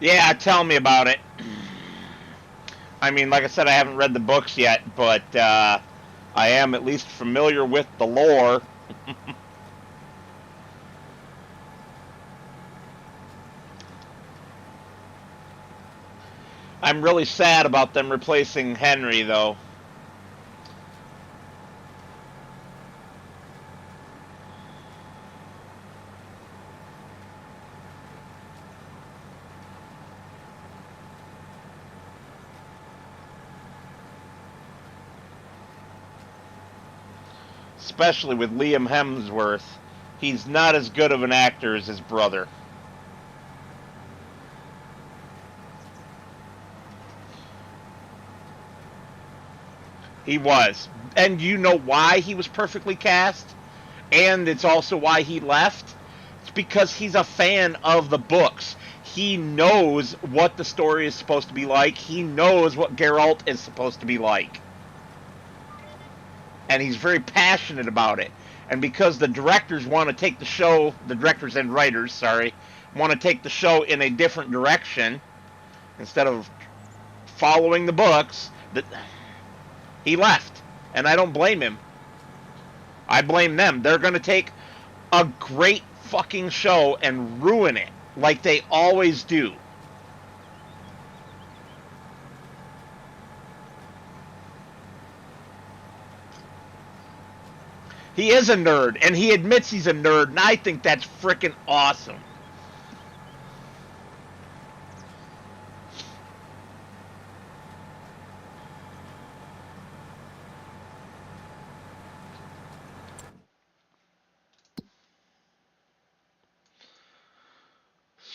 Yeah, tell me about it. I mean, like I said, I haven't read the books yet, but I am at least familiar with the lore. I'm really sad about them replacing Henry, though. Especially with Liam Hemsworth. He's not as good of an actor as his brother. He was. And you know why he was perfectly cast? And it's also why he left? It's because he's a fan of the books. He knows what the story is supposed to be like. He knows what Geralt is supposed to be like. And he's very passionate about it. And because the directors want to take the show, the directors and writers, sorry, want to take the show in a different direction instead of following the books, that he left. And I don't blame him. I blame them. They're going to take a great fucking show and ruin it like they always do. He is a nerd, and he admits he's a nerd, and I think that's freaking awesome.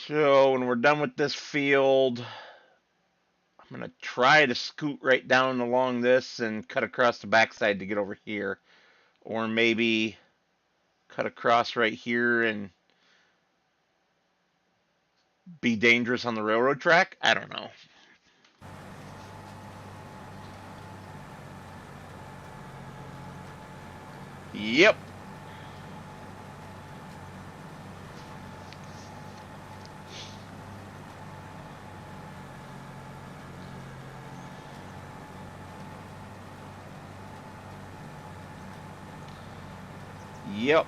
So when we're done with this field, I'm going to try to scoot right down along this and cut across the backside to get over here. Or maybe cut across right here and be dangerous on the railroad track. I don't know. Yep. Yep.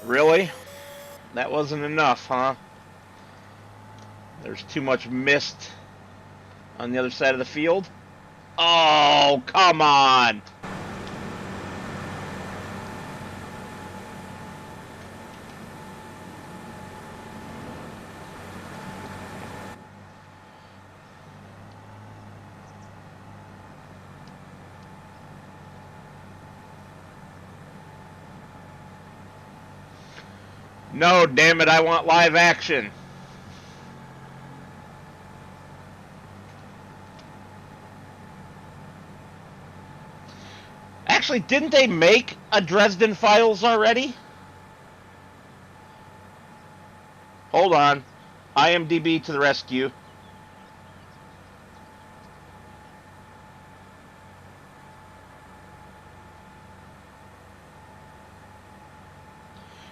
Really? That wasn't enough, huh? There's too much mist on the other side of the field. Oh, come on. No, damn it, I want live action. Actually, didn't they make a Dresden Files already? Hold on. IMDb to the rescue.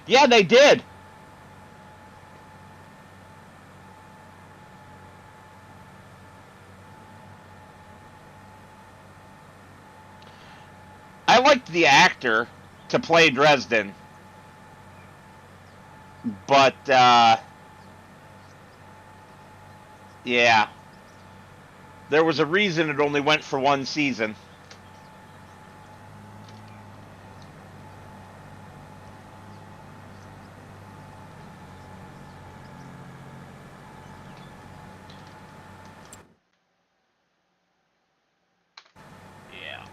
Yeah, they did. I liked the actor to play Dresden, but yeah, there was a reason it only went for one season. Yeah.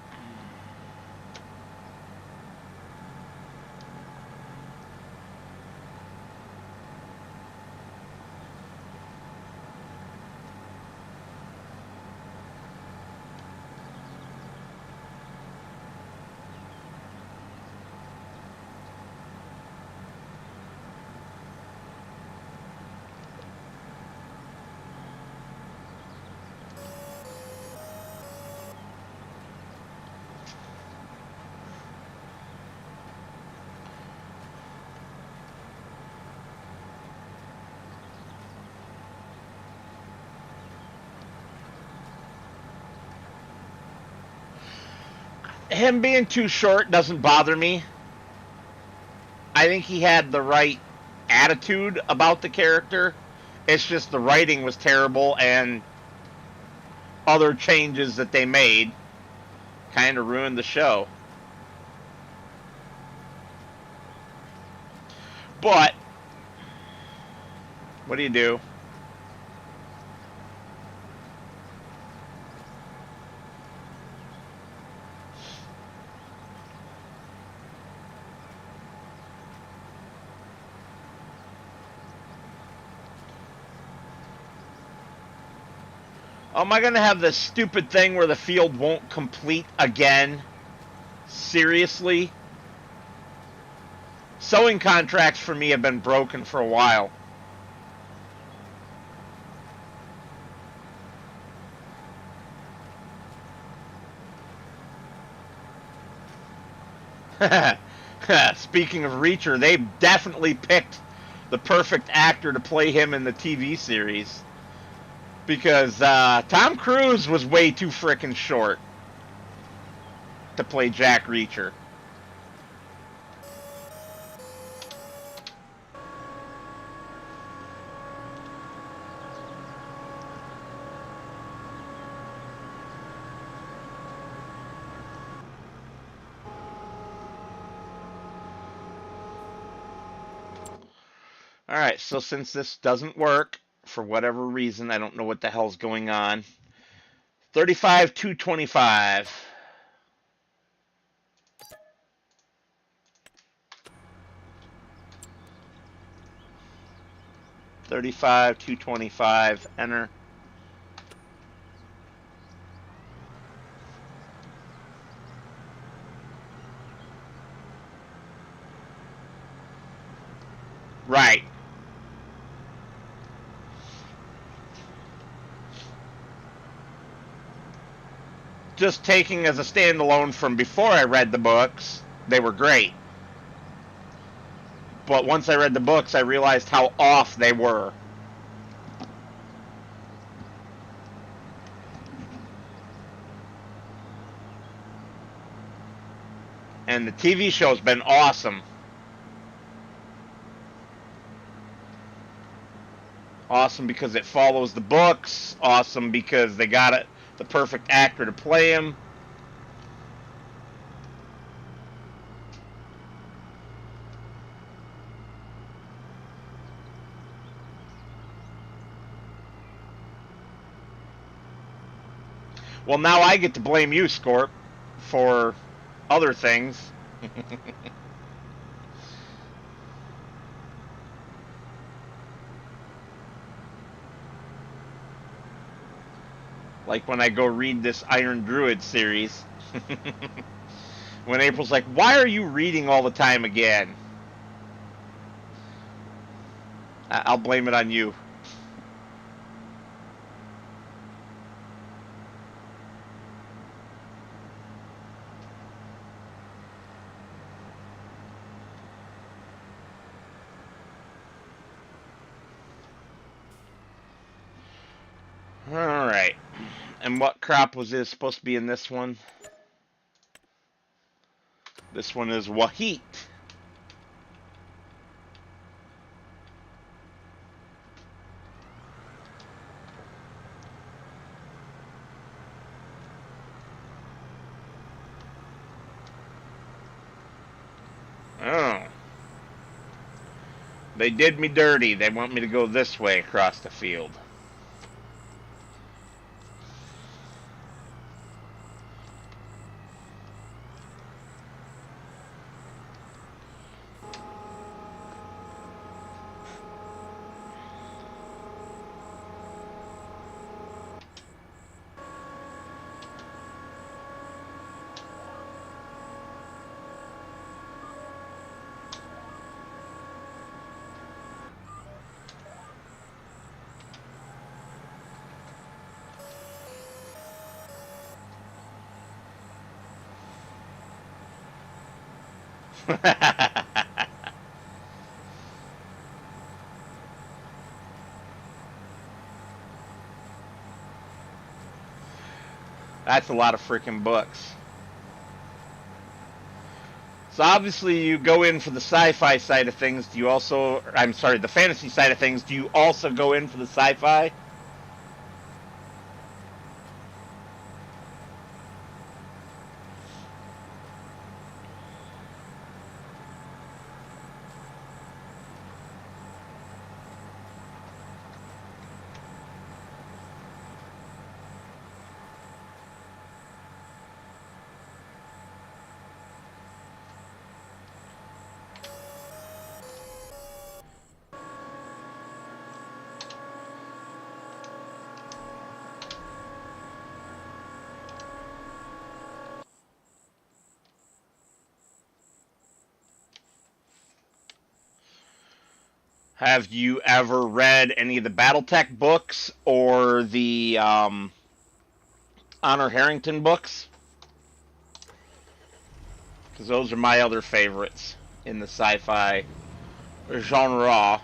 Him being too short doesn't bother me. I think he had the right attitude about the character. It's just the writing was terrible, and other changes that they made kind of ruined the show. But what do you do? Am I going to have this stupid thing where the field won't complete again? Seriously? Sewing contracts for me have been broken for a while. Speaking of Reacher, they definitely picked the perfect actor to play him in the TV series. Because Tom Cruise was way too frickin' short to play Jack Reacher. Alright, so since this doesn't work, for whatever reason, I don't know what the hell's going on. 35, 225. 35, 225, enter. Right. Just taking as a standalone from before I read the books, they were great. But once I read the books, I realized how off they were. And the TV show's been awesome. Awesome because it follows the books. Awesome because they got the perfect actor to play him. Well, now I get to blame you, Scorp, for other things. Like when I go read this Iron Druid series. When April's like, why are you reading all the time again? I'll blame it on you. Alright. And what crop was this supposed to be in this one? This one is Wahit. Oh. They did me dirty. They want me to go this way across the field. That's a lot of freaking books. So obviously you go in for the sci-fi side of things. Do you also, I'm sorry, the fantasy side of things, do you also go in for the sci-fi? Have you ever read any of the BattleTech books or the Honor Harrington books? Because those are my other favorites in the sci-fi genre.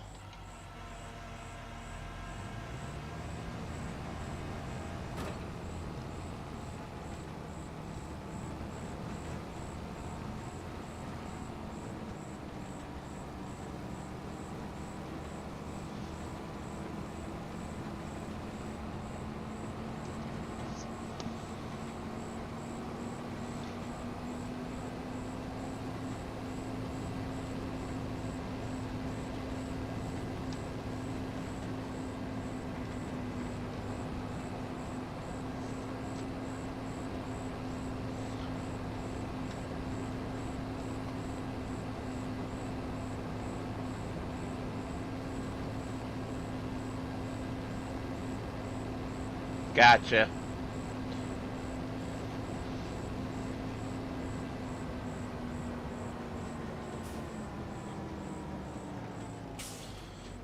Gotcha.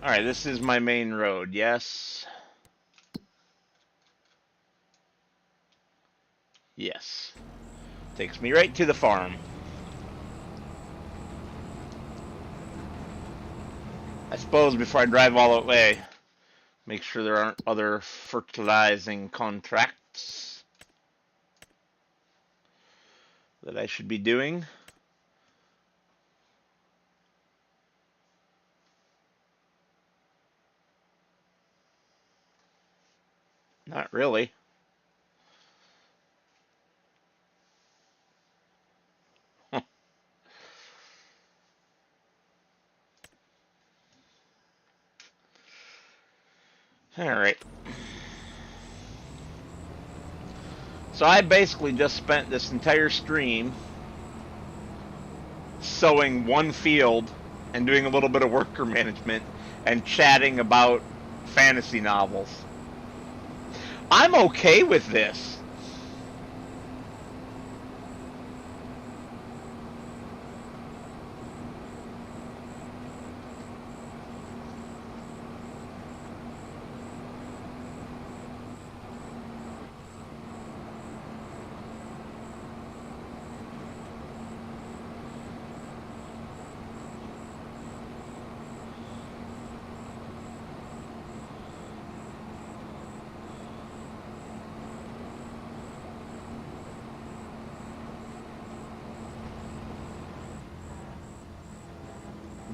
Alright, this is my main road, yes? Yes. Takes me right to the farm. I suppose before I drive all the way, make sure there aren't other fertilizing contracts that I should be doing. Not really. Alright. So I basically just spent this entire stream sowing one field and doing a little bit of worker management and chatting about fantasy novels. I'm okay with this.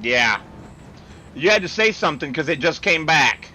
Yeah. You had to say something because it just came back.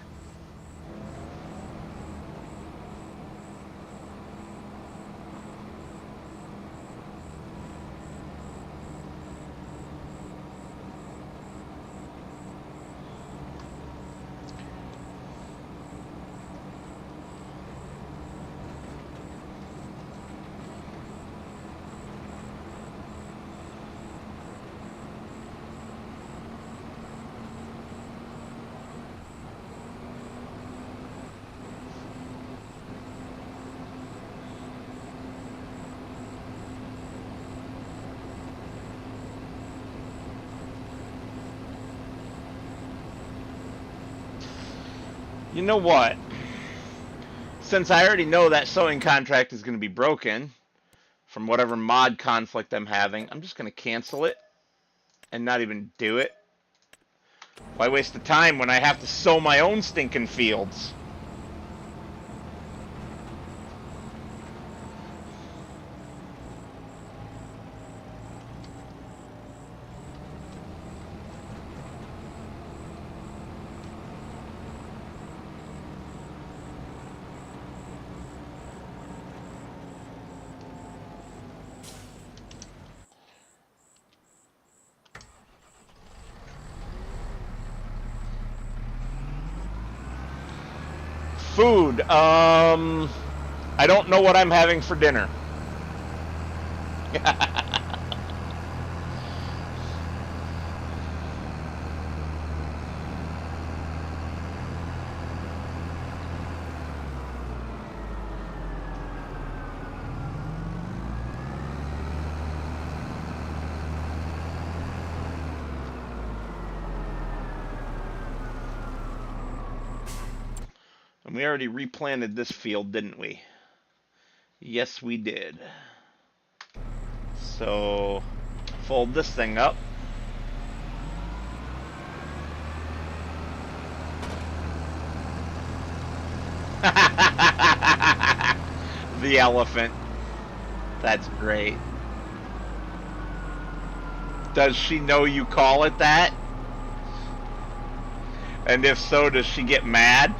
You know what? Since I already know that sewing contract is going to be broken from whatever mod conflict I'm having, I'm just going to cancel it and not even do it. Why waste the time when I have to sow my own stinking fields? Food. I don't know what I'm having for dinner. And we already replanted this field, didn't we? Yes, we did. So, fold this thing up. The elephant. That's great. Does she know you call it that? And if so, does she get mad?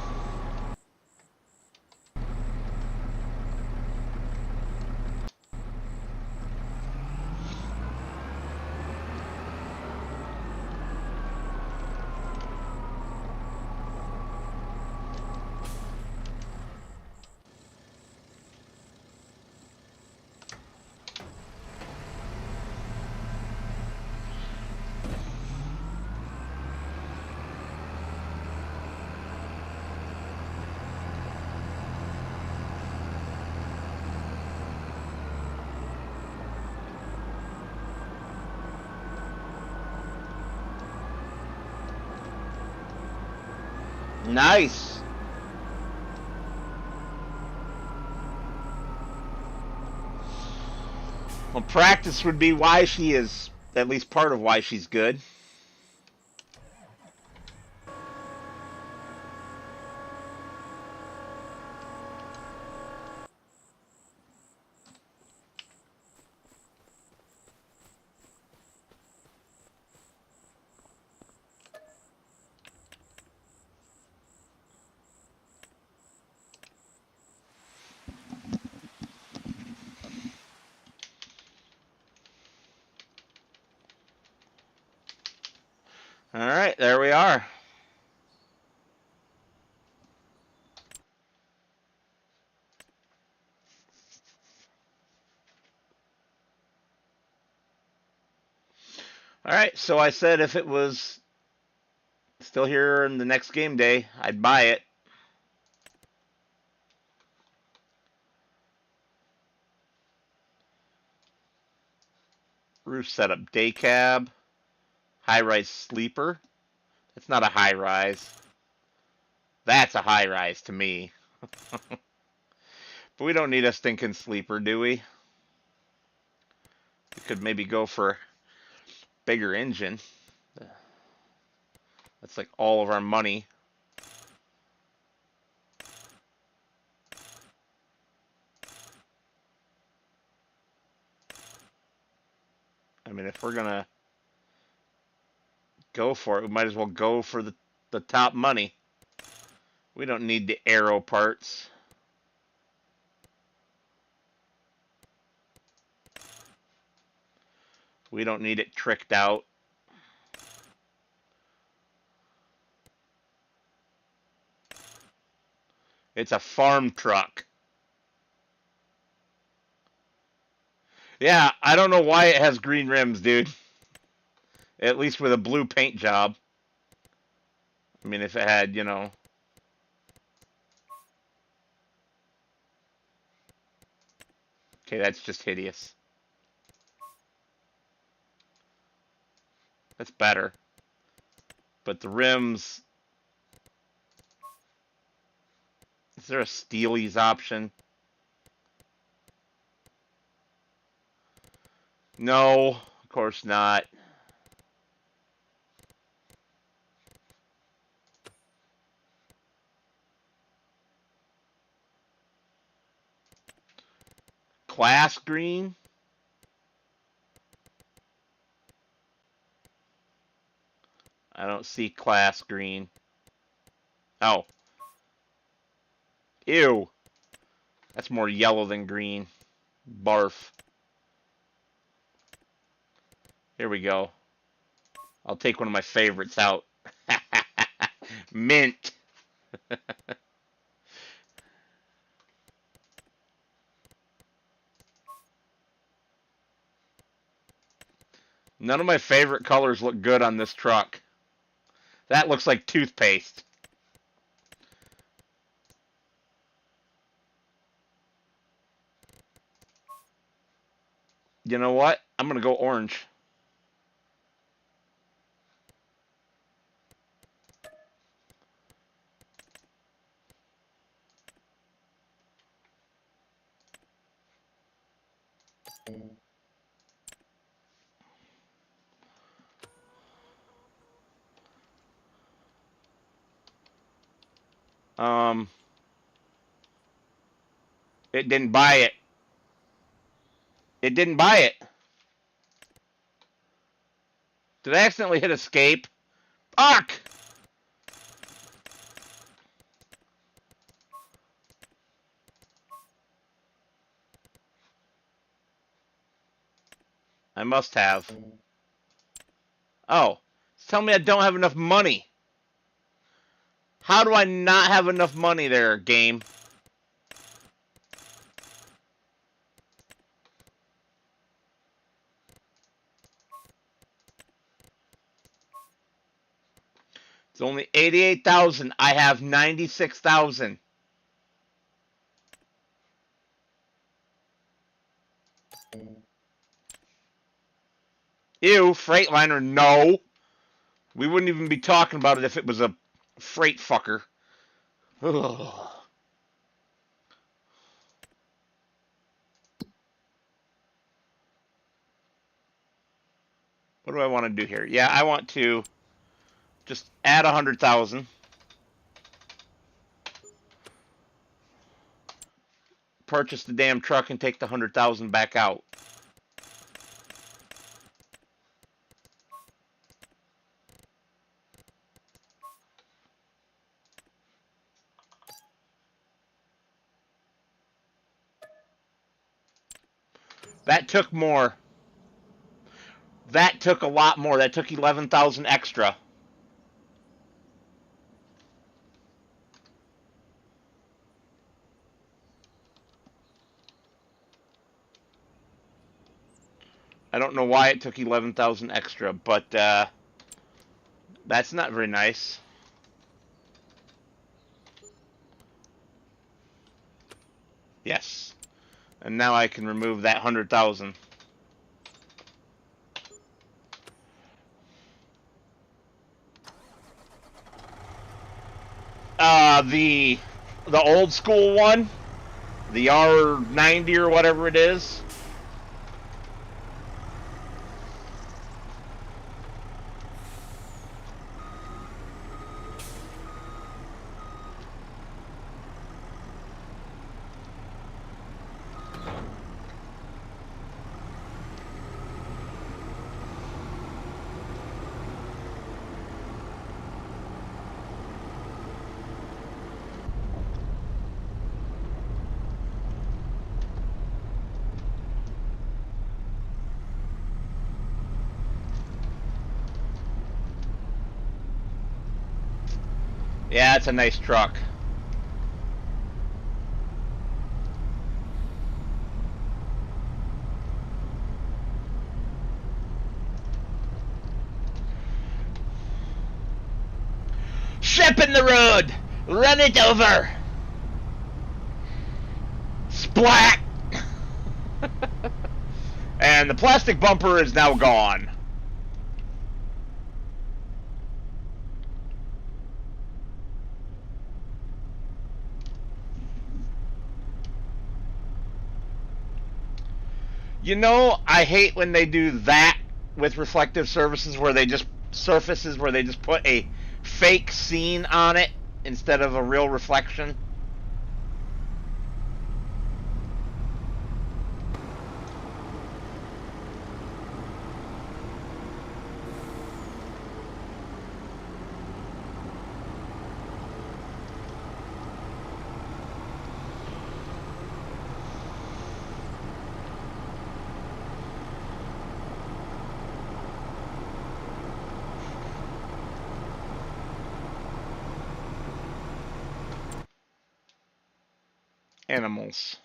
Nice. Well, practice would be why she is, at least part of why she's good. All right, there we are. All right, so I said if it was still here in the next game day, I'd buy it. Roof setup, day cab, high-rise sleeper. It's not a high-rise. That's a high-rise to me. But we don't need a stinking sleeper, do we? We could maybe go for a bigger engine. That's like all of our money. I mean, if we're gonna Go for it. We might as well go for the top money. We don't need the arrow parts. We don't need it tricked out. It's a farm truck. Yeah, I don't know why it has green rims, dude. At least with a blue paint job. I mean, if it had, you know... Okay, that's just hideous. That's better. But the rims... Is there a Steely's option? No, of course not. Class green? I don't see class green. Oh. Ew. That's more yellow than green. Barf. Here we go. I'll take one of my favorites out. Mint. None of my favorite colors look good on this truck. That looks like toothpaste. You know what? I'm going to go orange. It didn't buy it. It didn't buy it. Did I accidentally hit escape? Fuck! I must have. Oh. It's telling me I don't have enough money. How do I not have enough money there, game? It's only 88,000. I have 96,000. Ew, Freightliner, no. We wouldn't even be talking about it if it was a freight fucker. Ugh. What do I want to do here? Yeah, I want to just add 100,000. Purchase the damn truck and take the 100,000 back out. That took more. That took a lot more. That took 11,000 extra. I don't know why it took 11,000 extra, but that's not very nice. Yes. And now I can remove that 100,000. The old school one, the R90 or whatever it is. Yeah, it's a nice truck. Ship in the road! Run it over! Splat! And the plastic bumper is now gone. You know, I hate when they do that with reflective surfaces where they just put a fake scene on it instead of a real reflection. Animals.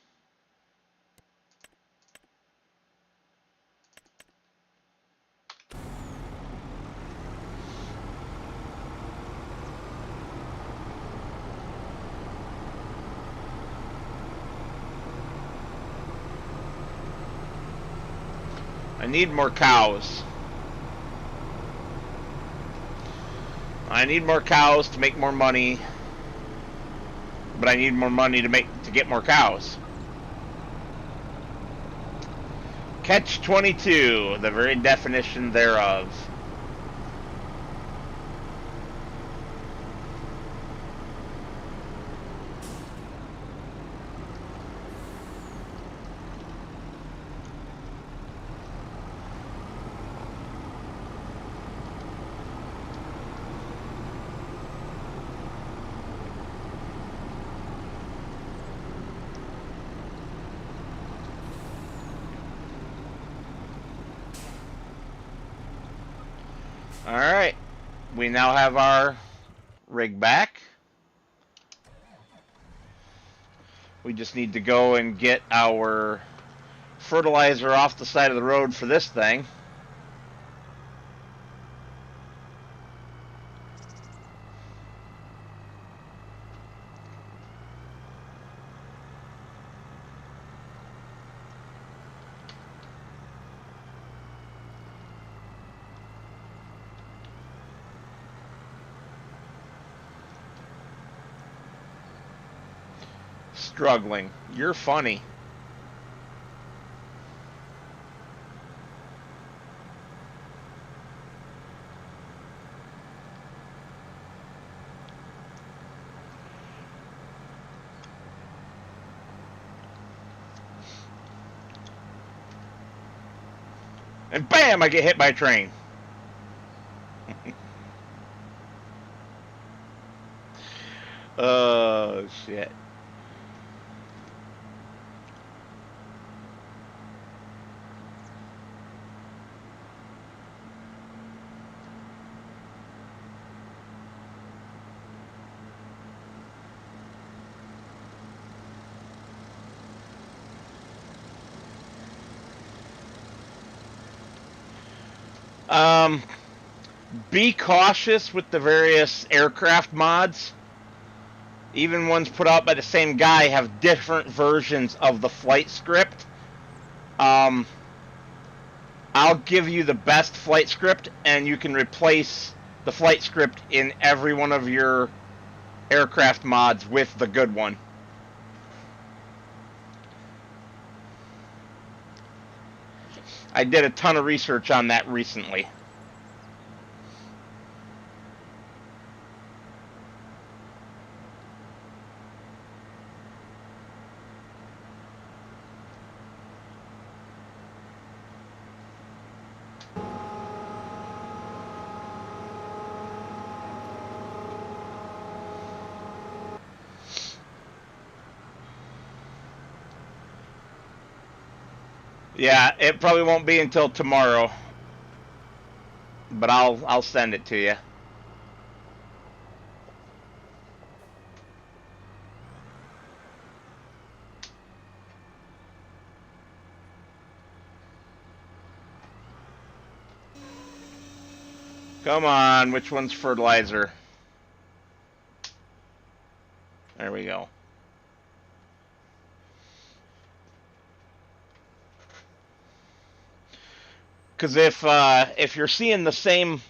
I need more cows. I need more cows to make more money, but I need more money to get more cows. Catch 22, the very definition thereof. Alright, we now have our rig back. We just need to go and get our fertilizer off the side of the road for this thing. Struggling. You're funny. And bam, I get hit by a train. Oh, shit. Be cautious with the various aircraft mods. Even ones put out by the same guy have different versions of the flight script. I'll give you the best flight script, and you can replace the flight script in every one of your aircraft mods with the good one. I did a ton of research on that recently. Yeah, it probably won't be until tomorrow, but I'll send it to you. Come on, which one's fertilizer? There we go. Because if you're seeing the same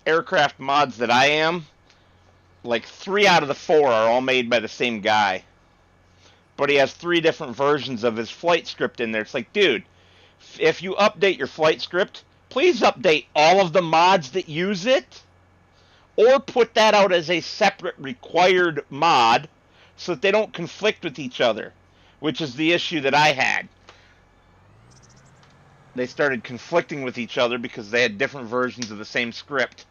aircraft mods that I am, like 3 out of the 4 are all made by the same guy. But he has 3 different versions of his flight script in there. It's like, dude, if you update your flight script, please update all of the mods that use it, or put that out as a separate required mod so that they don't conflict with each other, which is the issue that I had. They started conflicting with each other because they had different versions of the same script.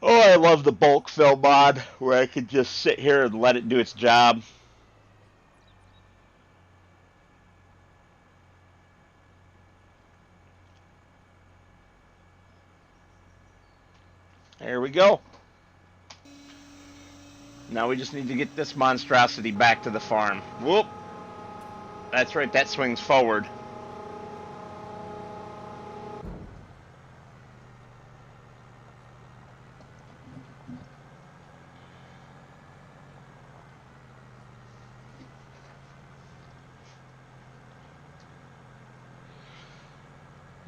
Oh, I love the bulk fill mod where I could just sit here and let it do its job. There we go. Now we just need to get this monstrosity back to the farm. Whoop. That's right, that swings forward.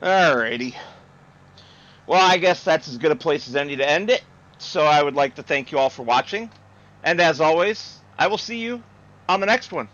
Alrighty. Well, I guess that's as good a place as any to end it. So I would like to thank you all for watching. And as always, I will see you on the next one.